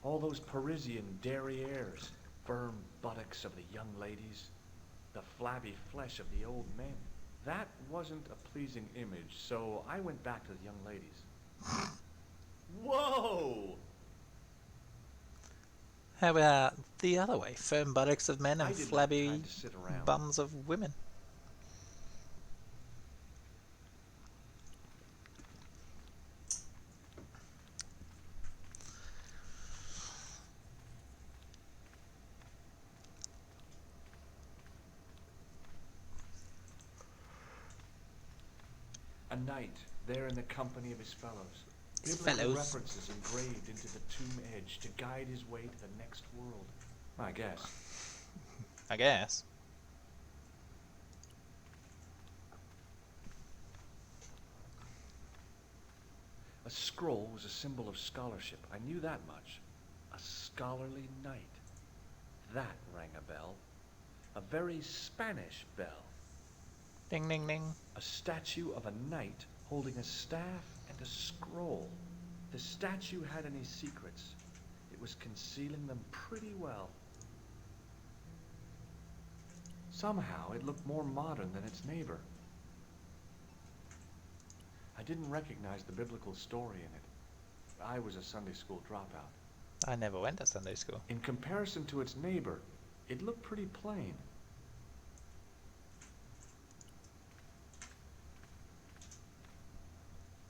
All those Parisian derrieres, firm buttocks of the young ladies, the flabby flesh of the old men. That wasn't a pleasing image, so I went back to the young ladies. Whoa! How about the other way? Firm buttocks of men I and didn't have flabby time to sit around. bums of women. A knight, there in the company of his fellows. His Biblical fellows. references engraved into the tomb edge to guide his way to the next world. I guess. I guess. A scroll was a symbol of scholarship. I knew that much. A scholarly knight. That rang a bell. A very Spanish bell. Ding ding ding. A statue of a knight holding a staff and a scroll. The statue had any secrets. It was concealing them pretty well. Somehow it looked more modern than its neighbor. I didn't recognize the biblical story in it. I was a Sunday school dropout. I never went to Sunday school. In comparison to its neighbor, it looked pretty plain.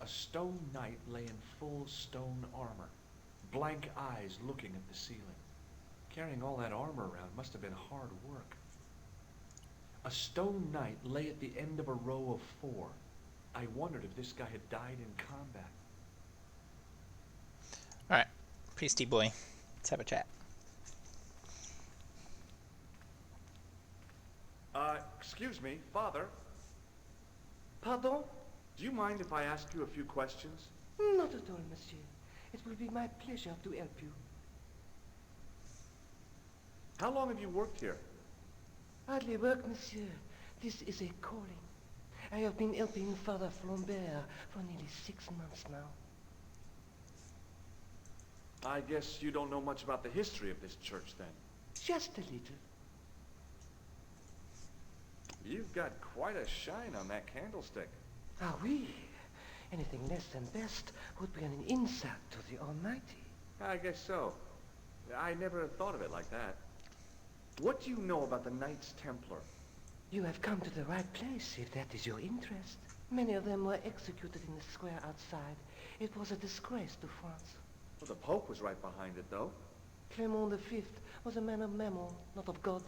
A stone knight lay in full stone armor, blank eyes looking at the ceiling. Carrying all that armor around must have been hard work. A stone knight lay at the end of a row of 4. I wondered if this guy had died in combat. Alright, priesty boy. Let's have a chat. Excuse me, Father. Pardon? Do you mind if I ask you a few questions? Not at all, monsieur. It will be my pleasure to help you. How long have you worked here? Hardly work, monsieur. This is a calling. I have been helping Father Flambert for nearly 6 months now. I guess you don't know much about the history of this church, then. Just a little. You've got quite a shine on that candlestick. Ah, oui. Anything less than best would be an insult to the Almighty. I guess so. I never thought of it like that. What do you know about the Knights Templar? You have come to the right place, if that is your interest. Many of them were executed in the square outside. It was a disgrace to France. Well, the Pope was right behind it, though. Clement V was a man of mammon, not of God.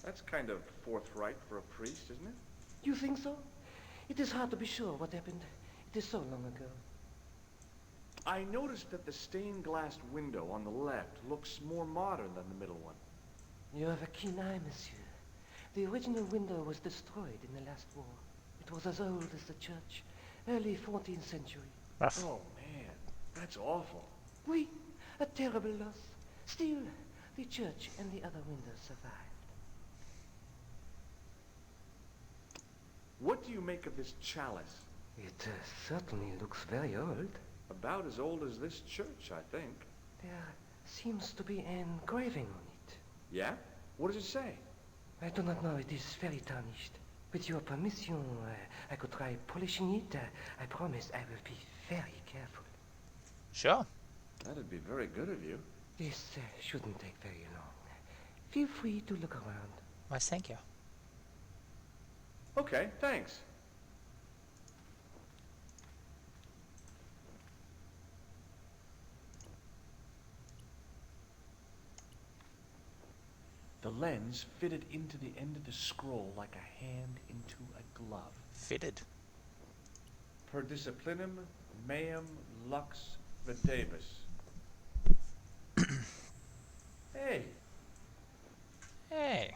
That's kind of forthright for a priest, isn't it? You think so? It is hard to be sure what happened. It is so long ago. I noticed that the stained glass window on the left looks more modern than the middle one. You have a keen eye, monsieur. The original window was destroyed in the last war. It was as old as the church, early 14th century. Rough. Oh, man, that's awful. Oui, a terrible loss. Still, the church and the other windows survived. What do you make of this chalice? It certainly looks very old. About as old as this church, I think. There seems to be an engraving on it. Yeah? What does it say? I do not know. It is very tarnished. With your permission, I could try polishing it. I promise I will be very careful. Sure. That'd be very good of you. This shouldn't take very long. Feel free to look around. Why, thank you. Okay, thanks. The lens fitted into the end of the scroll like a hand into a glove. Fitted. Per disciplinum meum lux videbus. Hey, Hey.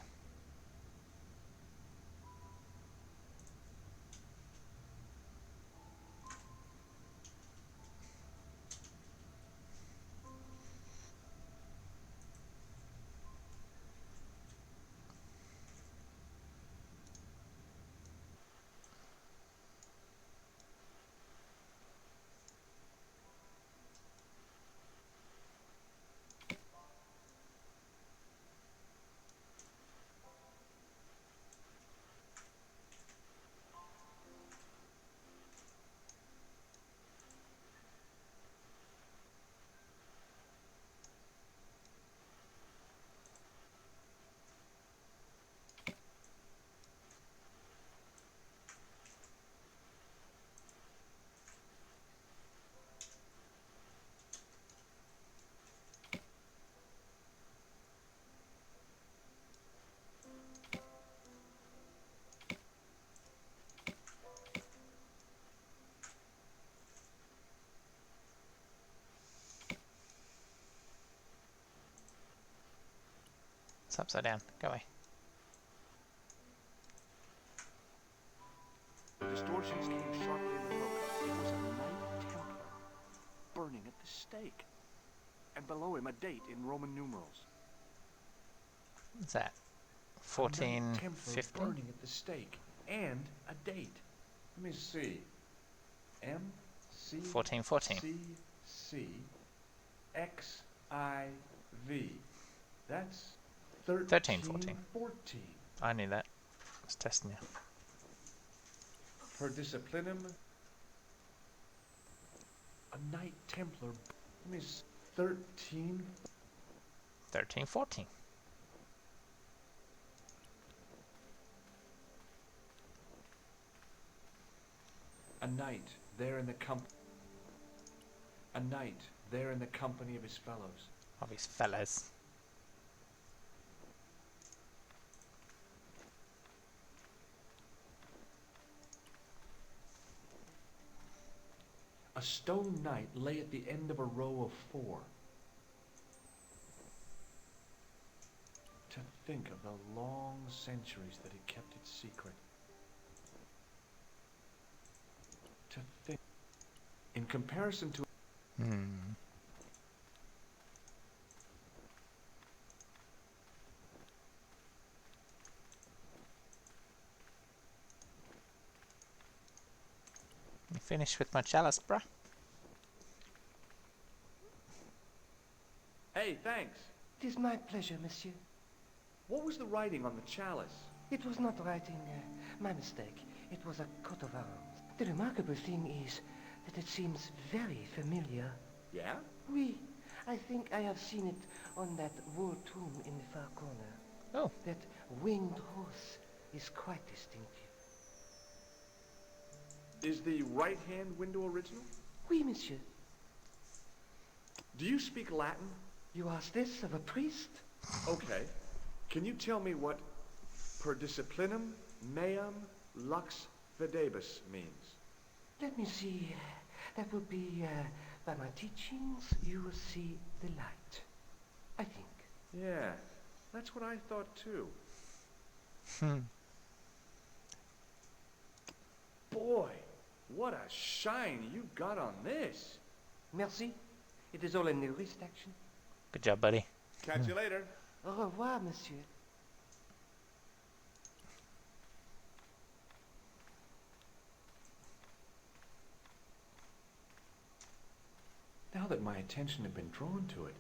It's upside down. Go away. the distortions came sharply in the focus. It was a Knight Templar burning at the stake. And below him a date in Roman numerals. What's that? A Knight Templar 1450? burning at the stake. And a date. Let me see. M C 1414. C C X I V. That's 1314. 14. I knew that. I was testing you. Per disciplinum. A Knight Templar. Let me see. 13. 1314. A knight there in the company of his fellows. Of his fellas. A stone knight lay at the end of a row of 4. To think of the long centuries that it kept its secret. To think. In comparison to... You finished with my chalice, bruh? Hey, thanks. It is my pleasure, monsieur. What was the writing on the chalice? It was not writing, my mistake. It was a coat of arms. The remarkable thing is that it seems very familiar. Yeah? Oui, I think I have seen it on that wall tomb in the far corner. Oh. That winged horse is quite distinctive. Is the right-hand window original? Oui, monsieur. Do you speak Latin? You ask this of a priest? Okay. Can you tell me what per disciplinum meum lux videbus means? Let me see. That would be, by my teachings, you will see the light. I think. Yeah, that's what I thought too. Boy, what a shine you got on this. Merci. It is all in the wrist action. Good job, buddy. Catch you later. Au revoir, monsieur. Now that my attention had been drawn to it,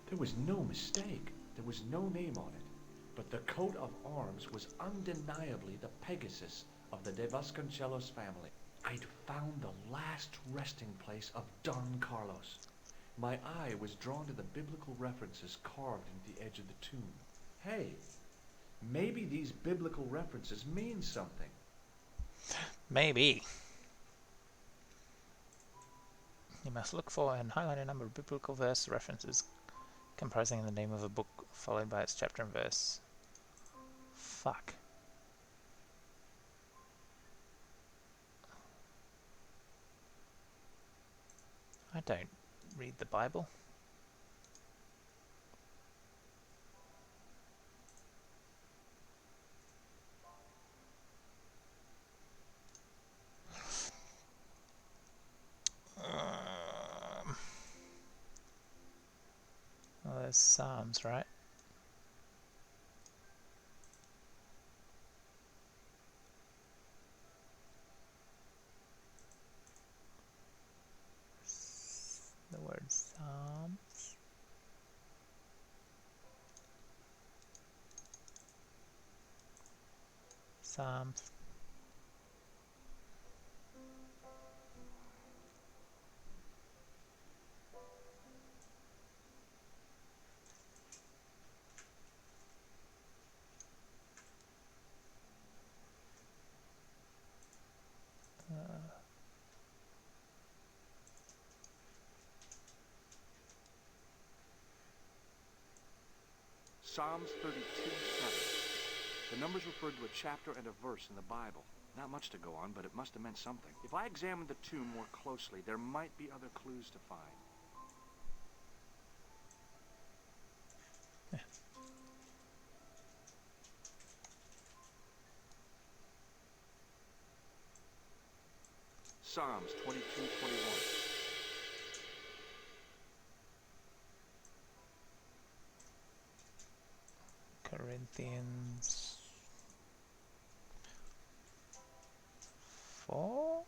there was no mistake. There was no name on it. but the coat of arms was undeniably the Pegasus of the De Vasconcelos family. I'd found the last resting place of Don Carlos. My eye was drawn to the biblical references carved into the edge of the tomb. Hey, maybe these biblical references mean something. Maybe. You must look for and highlight a number of biblical verse references comprising the name of a book, followed by its chapter and verse. Fuck. I don't read the Bible. Well, there's Psalms, right? The word Psalms. Psalms. Psalms 32:7. The numbers referred to a chapter and a verse in the Bible. Not much to go on, but it must have meant something. If I examined the tomb more closely, there might be other clues to find. Psalms 22:21. Corinthians 4?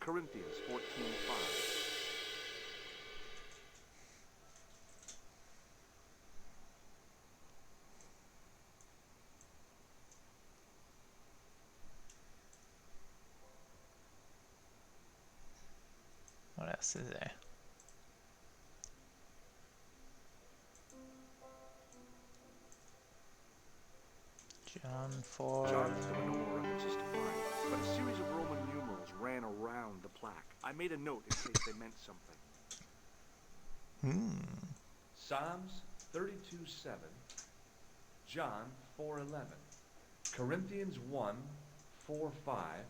Corinthians 14:5. What else is there? John 4. John, there were no more references to find, but a series of Roman numerals ran around the plaque. I made a note in case they meant something. Psalms 32:7, John 4:11, Corinthians 1:4-5,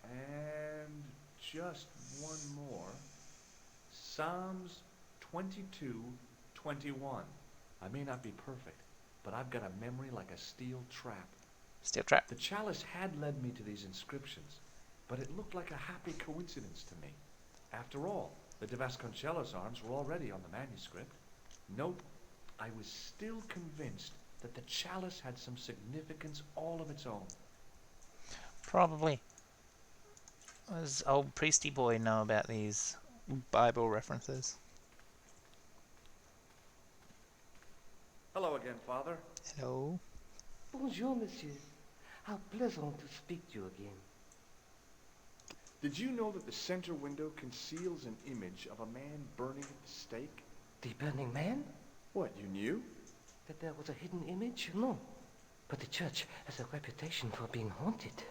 and just one more. Psalms 22:21. I may not be perfect, but I've got a memory like a steel trap. Steel trap. The chalice had led me to these inscriptions, but it looked like a happy coincidence to me. After all, the De Vasconcelos arms were already on the manuscript. Note, I was still convinced that the chalice had some significance all of its own. Probably. Does old priesty boy know about these Bible references? Hello again, Father. Hello. Bonjour, monsieur. How pleasant to speak to you again. Did you know that the center window conceals an image of a man burning at the stake? The Burning Man? What, you knew? That there was a hidden image? No. But the church has a reputation for being haunted.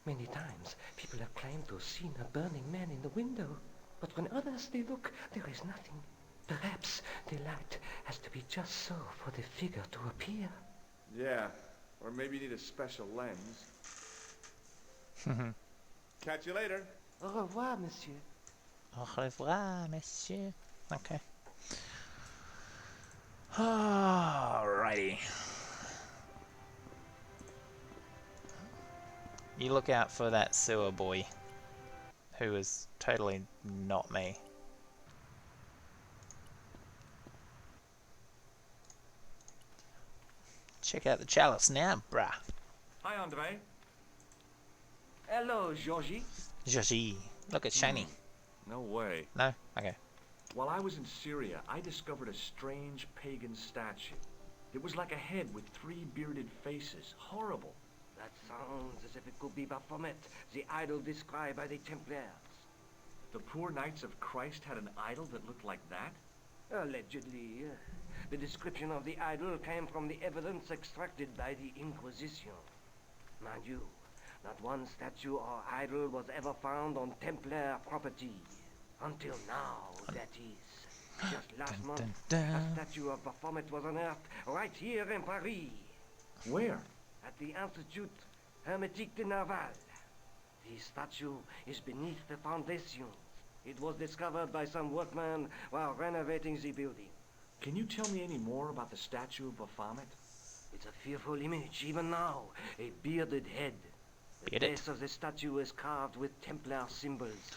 Many times, people have claimed to have seen a burning man in the window. But when others they look, there is nothing. Perhaps the light has to be just so for the figure to appear. Yeah, or maybe you need a special lens. Catch you later. Au revoir, monsieur. Au revoir, monsieur. Okay. Alrighty. You look out for that sewer boy, who is totally not me. Check out the chalice now, bruh. Hi, Andre. Hello, Georgie. Joji. Look, it's shiny. No way. No? Okay. While I was in Syria, I discovered a strange pagan statue. It was like a head with 3 bearded faces. Horrible. That sounds as if it could be Baphomet, the idol described by the Templars. The poor Knights of Christ had an idol that looked like that? Allegedly. The description of the idol came from the evidence extracted by the Inquisition. Mind you, not one statue or idol was ever found on Templar property. Until now, that is. Just last month, a statue of Baphomet was unearthed right here in Paris. Where? At the Institut Hermétique de Naval. The statue is beneath the foundations. It was discovered by some workmen while renovating the building. Can you tell me any more about the statue of Baphomet? It's a fearful image, even now. A bearded head. The base of the statue is carved with Templar symbols.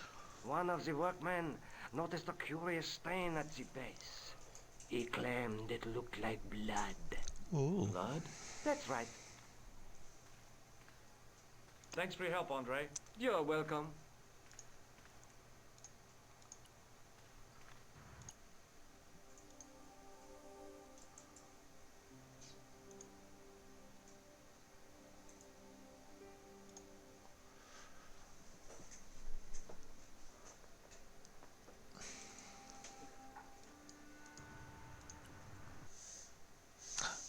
One of the workmen noticed a curious stain at the base. He claimed it looked like blood. Ooh. Blood? That's right. Thanks for your help, Andre. You're welcome.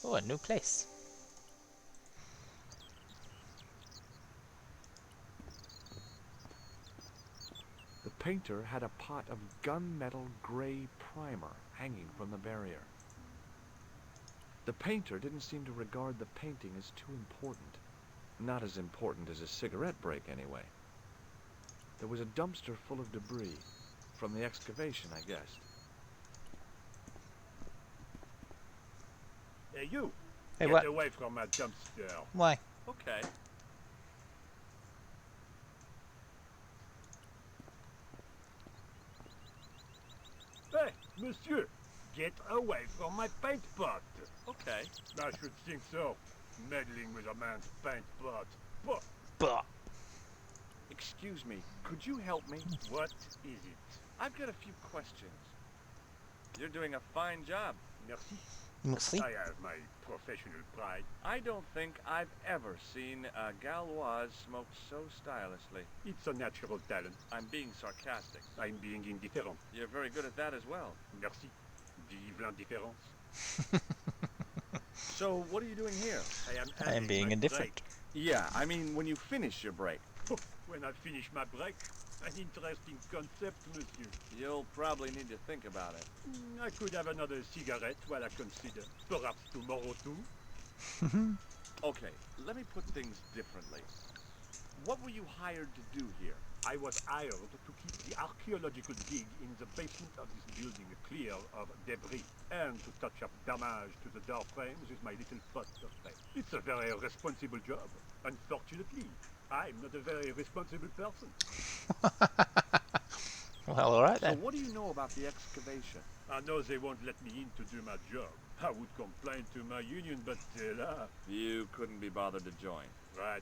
Oh, a new place. The painter had a pot of gunmetal gray primer hanging from the barrier. The painter didn't seem to regard the painting as too important. Not as important as a cigarette break, anyway. There was a dumpster full of debris. From the excavation, I guessed. Hey, you! Hey, Get what? away from my dumpster. Why? Okay. Hey, monsieur! Get away from my paint pot! Okay. I should think so. Meddling with a man's paint pot. Bah. Bah. Excuse me, could you help me? What is it? I've got a few questions. You're doing a fine job. Merci. Merci. I have my professional pride. I don't think I've ever seen a Gauloise smoke so stylishly. It's a natural talent. I'm being sarcastic. I'm being indifferent. You're very good at that as well. Merci. Vive l'indifférence. So, what are you doing here? I am being indifferent. Break. Yeah, I mean when you finish your break. When I finish my break, an interesting concept, monsieur. You'll probably need to think about it. I could have another cigarette while I consider. Perhaps tomorrow too. Okay, let me put things differently. What were you hired to do here? I was hired to keep the archaeological dig in the basement of this building clear of debris, and to touch up damage to the door frames with my little pot of paint. It's a very responsible job. Unfortunately, I'm not a very responsible person. Well, alright So then. what do you know about the excavation? I know they won't let me in to do my job. I would complain to my union, but You couldn't be bothered to join. right.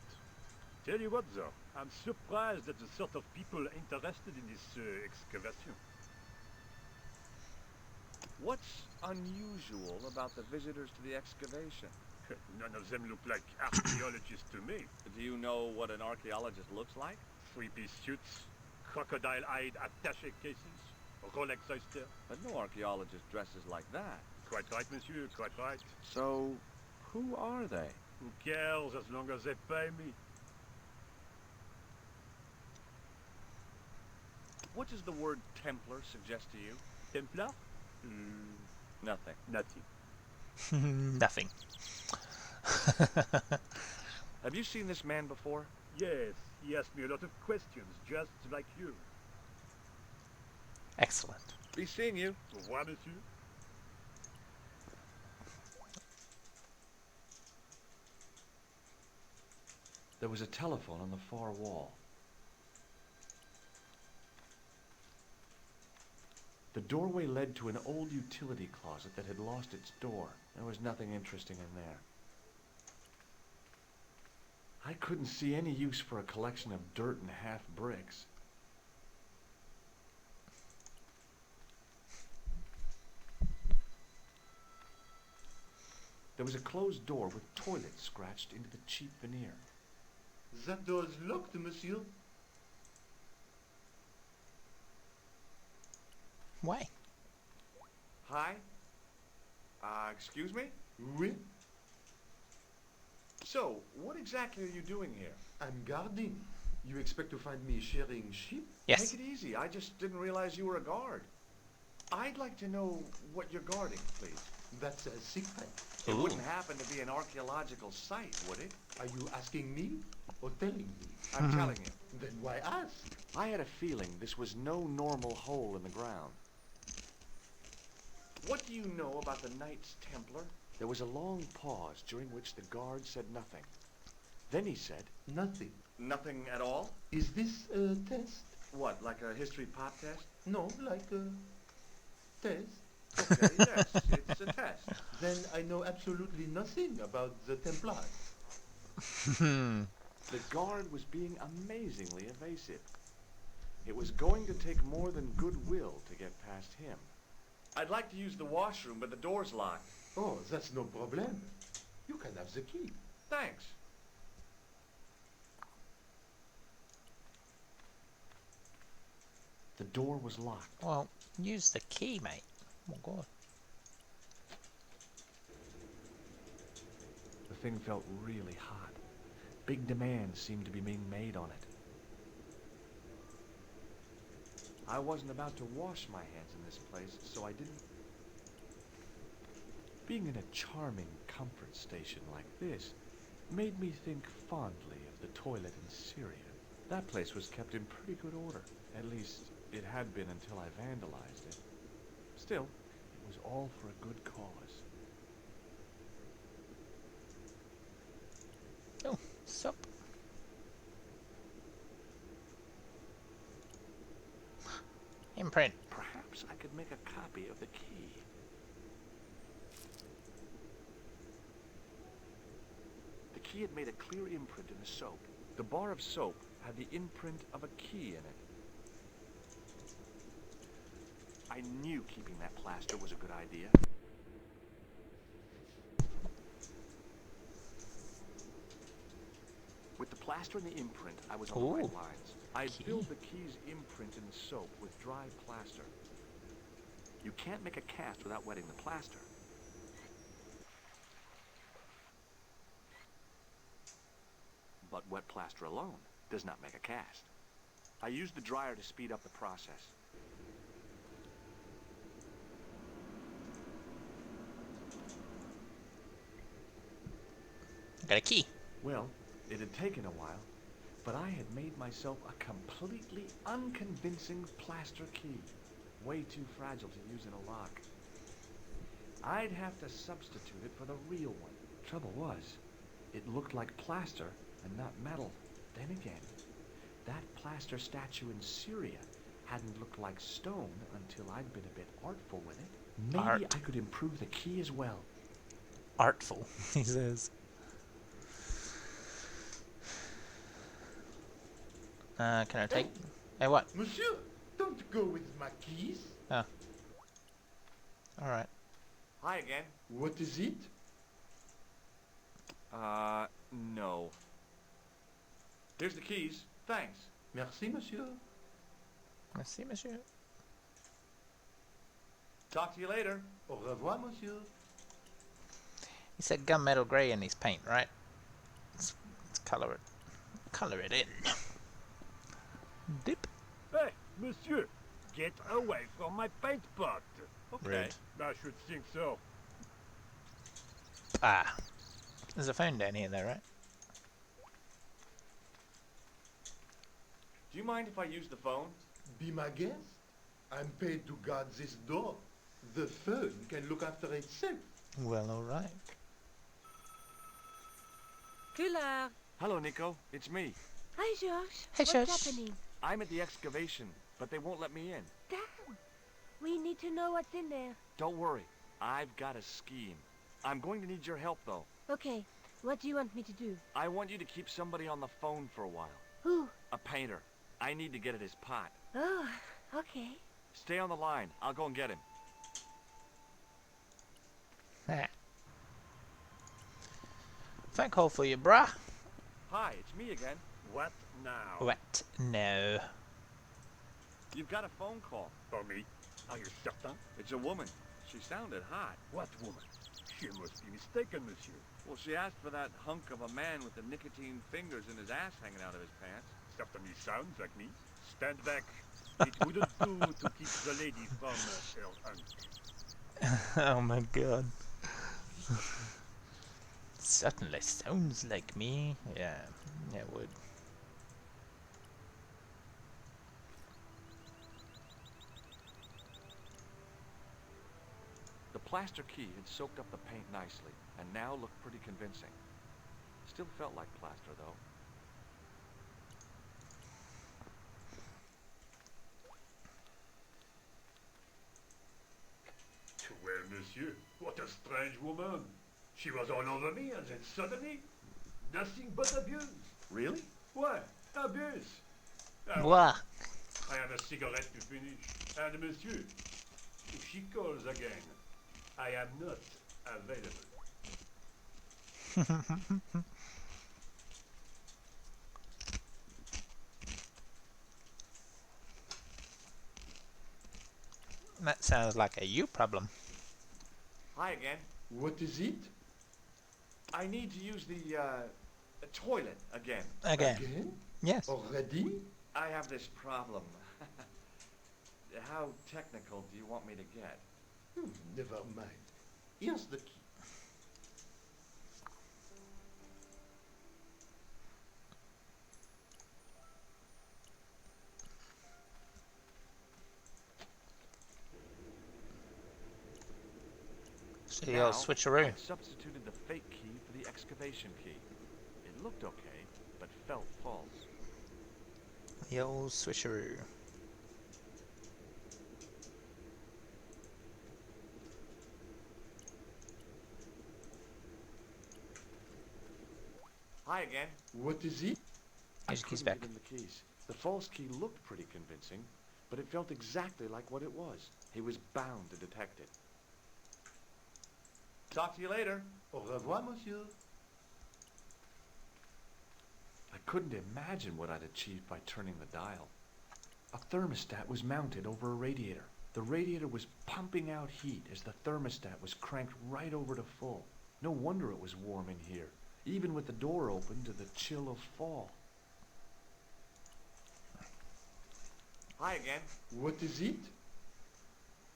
Tell you what, though, I'm surprised at the sort of people interested in this excavation. What's unusual about the visitors to the excavation? None of them look like archaeologists to me. Do you know what an archaeologist looks like? Three-piece suits, crocodile-eyed attaché cases, Rolex oyster. But no archaeologist dresses like that. Quite right, monsieur, quite right. So, who are they? Who cares as long as they pay me? What does the word Templar suggest to you? Templar? Nothing. Nothing. Nothing. Have you seen this man before? Yes, he asked me a lot of questions, just like you. Excellent. Be seeing you. Au revoir, monsieur. There was a telephone on the far wall. The doorway led to an old utility closet that had lost its door. There was nothing interesting in there. I couldn't see any use for a collection of dirt and half bricks. was a closed door with toilet scratched into the cheap veneer. That door is locked, monsieur. Why? Hi? Excuse me? Oui, So, what exactly are you doing here? I'm guarding. You expect to find me sharing sheep? Yes. Take it easy. I just didn't realize you were a guard. I'd like to know what you're guarding, please. That's a secret. It Ooh. wouldn't happen to be an archaeological site, would it? Are you asking me or telling me? I'm telling you. Then why ask? I had a feeling this was no normal hole in the ground. What do you know about the Knights Templar? There was a long pause during which the guard said nothing. Then he said, Nothing. nothing at all? Is this a test? What, like a history pop test? No, like a test. Okay, yes, it's a test. Then I know absolutely nothing about the Templars. The guard was being amazingly evasive. It was going to take more than goodwill to get past him. I'd like to use the washroom, but the door's locked. Oh, that's no problem. You can have the key. Thanks. The door was locked. Well, use the key, mate. Oh god. The thing felt really hot. Big demands seemed to be being made on it. I wasn't about to wash my hands in this place, so I didn't. Being in a charming comfort station like this made me think fondly of the toilet in Syria. That place was kept in pretty good order. At least, it had been until I vandalized it. Still, It was all for a good cause. Oh, soap. Imprint. perhaps I could make a copy of the key. The key had made a clear imprint in the soap. The bar of soap had the imprint of a key in it. I knew keeping that plaster was a good idea. With the plaster and the imprint, I was on the right Ooh. lines. I had Key. filled the key's imprint in the soap with dry plaster. You can't make a cast without wetting the plaster. But wet plaster alone does not make a cast. I used the dryer to speed up the process. Got a key. Well, it had taken a while, but I had made myself a completely unconvincing plaster key. Way too fragile to use in a lock. I'd have to substitute it for the real one. Trouble was, it looked like plaster and not metal. Then again, that plaster statue in Syria hadn't looked like stone until I'd been a bit artful with it. Maybe Art. I could improve the key as well. Artful, he says. Can I take... Hey, what? Monsieur, don't go with my keys. Oh. Alright. Hi again. What is it? No. Here's the keys. Thanks. Merci, monsieur. Merci, monsieur. Talk to you later. Au revoir, monsieur. He said gunmetal grey in his paint, right? Let's colour it. Colour it in. Dip. Hey, monsieur, get away from my paint pot. Okay. Rude. I should think so. Ah. There's a phone down here though, right? Do you mind if I use the phone? Be my guest. I'm paid to guard this door. The phone can look after itself. Well, alright. Couleur. Hello, Nico. It's me. Hi, Josh. Hey, What's Josh. happening? I'm at the excavation, but they won't let me in. Damn. We need to know what's in there. Don't worry. I've got a scheme. I'm going to need your help, though. Okay, what do you want me to do? I want you to keep somebody on the phone for a while. Who? A painter. I need to get at his pot. Oh, okay. Stay on the line. I'll go and get him. Ah. Phone call for you, bruh. Hi, it's me again. What now? What? No. You've got a phone call. For me? Are you certain? It's a woman. She sounded hot. What woman? She must be mistaken, monsieur. Well, she asked for that hunk of a man with the nicotine fingers in his ass hanging out of his pants. Certainly sounds like me. Stand back. It wouldn't do to keep the lady from her uncle. Oh my god. Certainly sounds like me. Yeah, it would. The plaster key had soaked up the paint nicely, and now looked pretty convincing. Still felt like plaster, though. Well, monsieur, what a strange woman. She was all over me, and then suddenly, nothing but abuse. Really? What? Abuse? What? I have a cigarette to finish. And monsieur, if she calls again, I am not available. That sounds like a you problem. Hi again. What is it? I need to use the toilet again. Again? Yes. Already? I have this problem. How technical do you want me to get? Never mind. Here's the key. So the old switcheroo. I substituted the fake key for the excavation key. It looked okay, but felt false. The old switcheroo. Hi again. What is it? Here's your keys couldn't back. give him the keys. The false key looked pretty convincing, but it felt exactly like what it was. He was bound to detect it. Talk to you later. Au revoir, monsieur. I couldn't imagine what I'd achieved by turning the dial. A thermostat was mounted over a radiator. The radiator was pumping out heat as the thermostat was cranked right over to full. No wonder it was warm in here, even with the door open to the chill of fall. Hi again. What is it?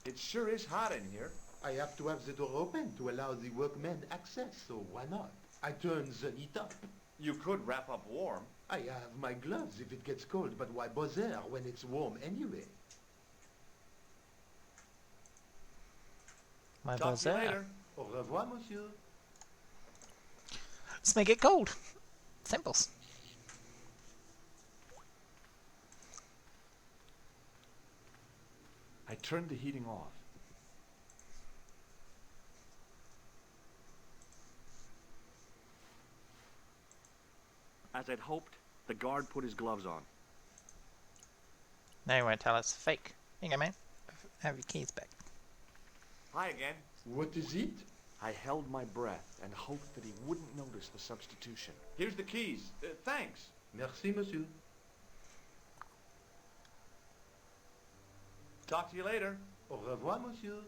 It sure is hot in here. I have to have the door open to allow the workmen access, so why not? I turn the heat up. You could wrap up warm. I have my gloves if it gets cold, but why bother when it's warm anyway? My Talk to you buzzer. later. Au revoir, monsieur. Let's make it cold. Simples. I turned the heating off. As I'd hoped, the guard put his gloves on. Now you won't tell us fake. Here you go, man. Have your keys back. Hi again. What is it? I held my breath and hoped that he wouldn't notice the substitution. Here's the keys. Thanks. Merci, monsieur. Talk to you later. Au revoir, monsieur.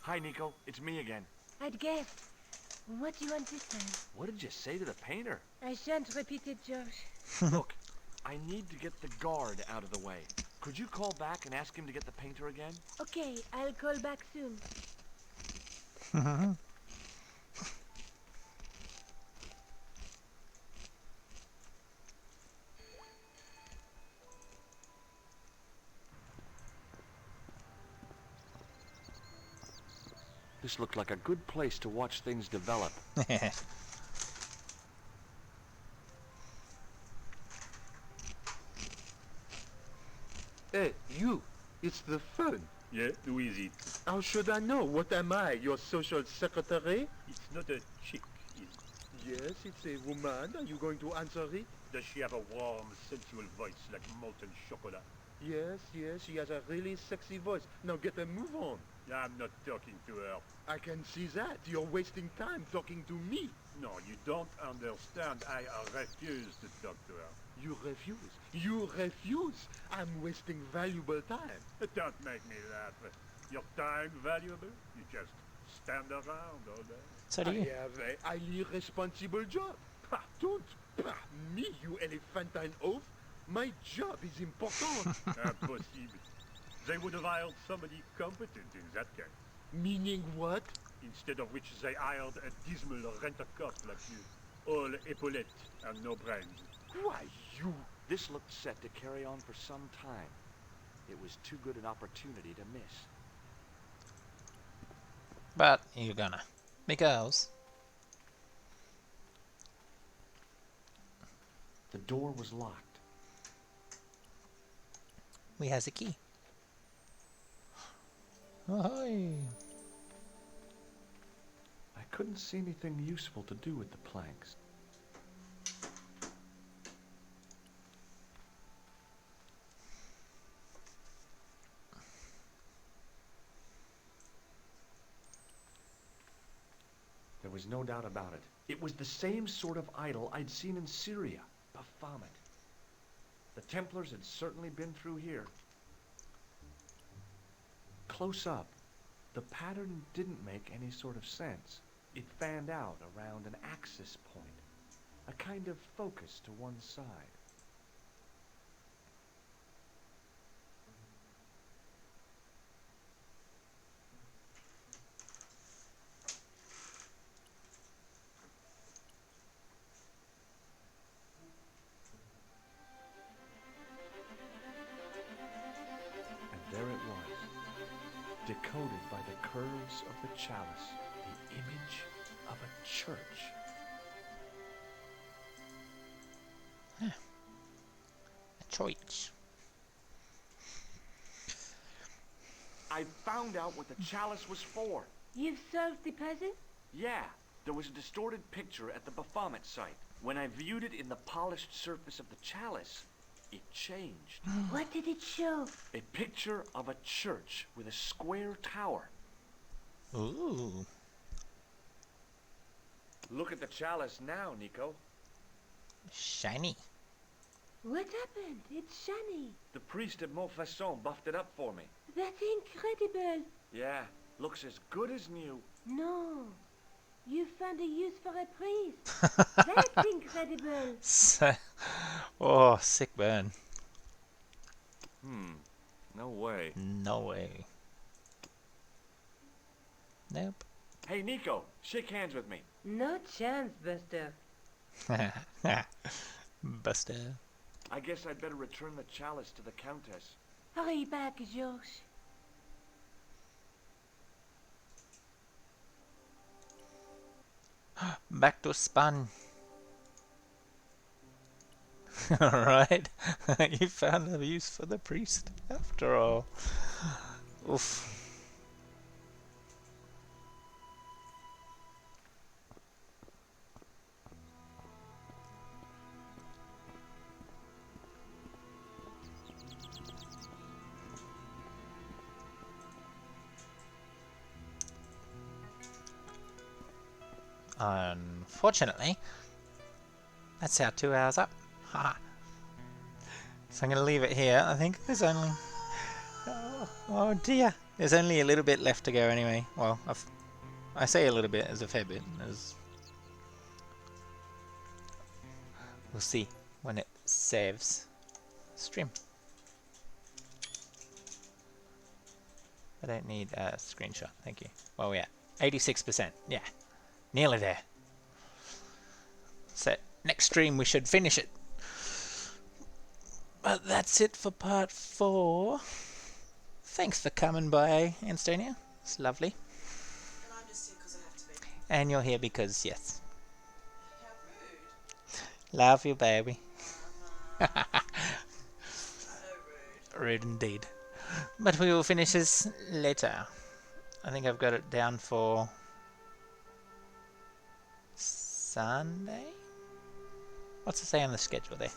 Hi, Nico. It's me again. I'd guess. What do you want this time? What did you say to the painter? I shan't repeat it, Josh. Look, I need to get the guard out of the way. Could you call back and ask him to get the painter again? Okay, I'll call back soon. This looked like a good place to watch things develop. Hey, you. It's the phone. Yeah, who is it? How should I know? What am I? Your social secretary? It's not a chick, is it? Yes, it's a woman. Are you going to answer it? Does she have a warm, sensual voice like molten chocolate? Yes, yes, she has a really sexy voice. Now get a move on. I'm not talking to her. I can see that. You're wasting time talking to me. No, you don't understand. I refuse to talk to her. You refuse. You refuse. I'm wasting valuable time. Don't make me laugh. Your time valuable? You just stand around all day. So do you. I have a highly responsible job. Ha, don't. Ha, me, you elephantine oaf. My job is important. Impossible. They would have hired somebody competent in that case. Meaning what? Instead of which they hired a dismal rent-a-cop like you. All epaulettes and no brains. Why, you... This looked set to carry on for some time. It was too good an opportunity to miss. But you're gonna. Because The door was locked. we has a key. Ahoy! I couldn't see anything useful to do with the planks. There was no doubt about it. It was the same sort of idol I'd seen in Syria, Baphomet. The Templars had certainly been through here. Close up, the pattern didn't make any sort of sense. It fanned out around an axis point, a kind of focus to one side. And there it was, decoded by the curves of the chalice, the image of a church. A choice. I found out what the chalice was for. You've solved the puzzle? Yeah, there was a distorted picture at the Baphomet site. When I viewed it in the polished surface of the chalice, it changed. What did it show? A picture of a church with a square tower. Ooh. Look at the chalice now, Nico. Shiny. What happened? It's shiny. The priest at Montfaucon buffed it up for me. That's incredible. Yeah, looks as good as new. No. You found a use for a priest. That's incredible. Oh, sick burn. No way. No way. Nope. Hey, Nico, shake hands with me. No chance, Buster. Buster. I guess I'd better return the chalice to the Countess. Hurry back, Georges. Back to Span. Alright. You found a use for the priest after all. Oof. Unfortunately, that's our 2 hours up. Ha! So I'm going to leave it here. I think there's only... Oh dear. There's only a little bit left to go anyway. Well, I say a little bit as a fair bit. We'll see when it saves stream. I don't need a screenshot. Thank you. Well, we're at 86%. Yeah. Nearly there. So next stream we should finish it. But that's it for part 4. Thanks for coming by, Anstonia. It's lovely. And I'm just here because I have to be. And you're here because, yes. How rude. Love you, baby. So rude. Rude indeed. But we will finish this later. I think I've got it down for Sunday? What's it say on the schedule there?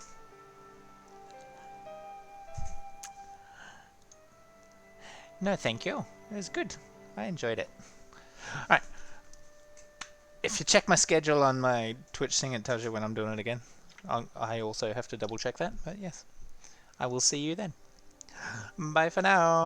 No, thank you. It was good. I enjoyed it. Alright. If you check my schedule on my Twitch thing, it tells you when I'm doing it again. I also have to double check that, but yes. I will see you then. Bye for now.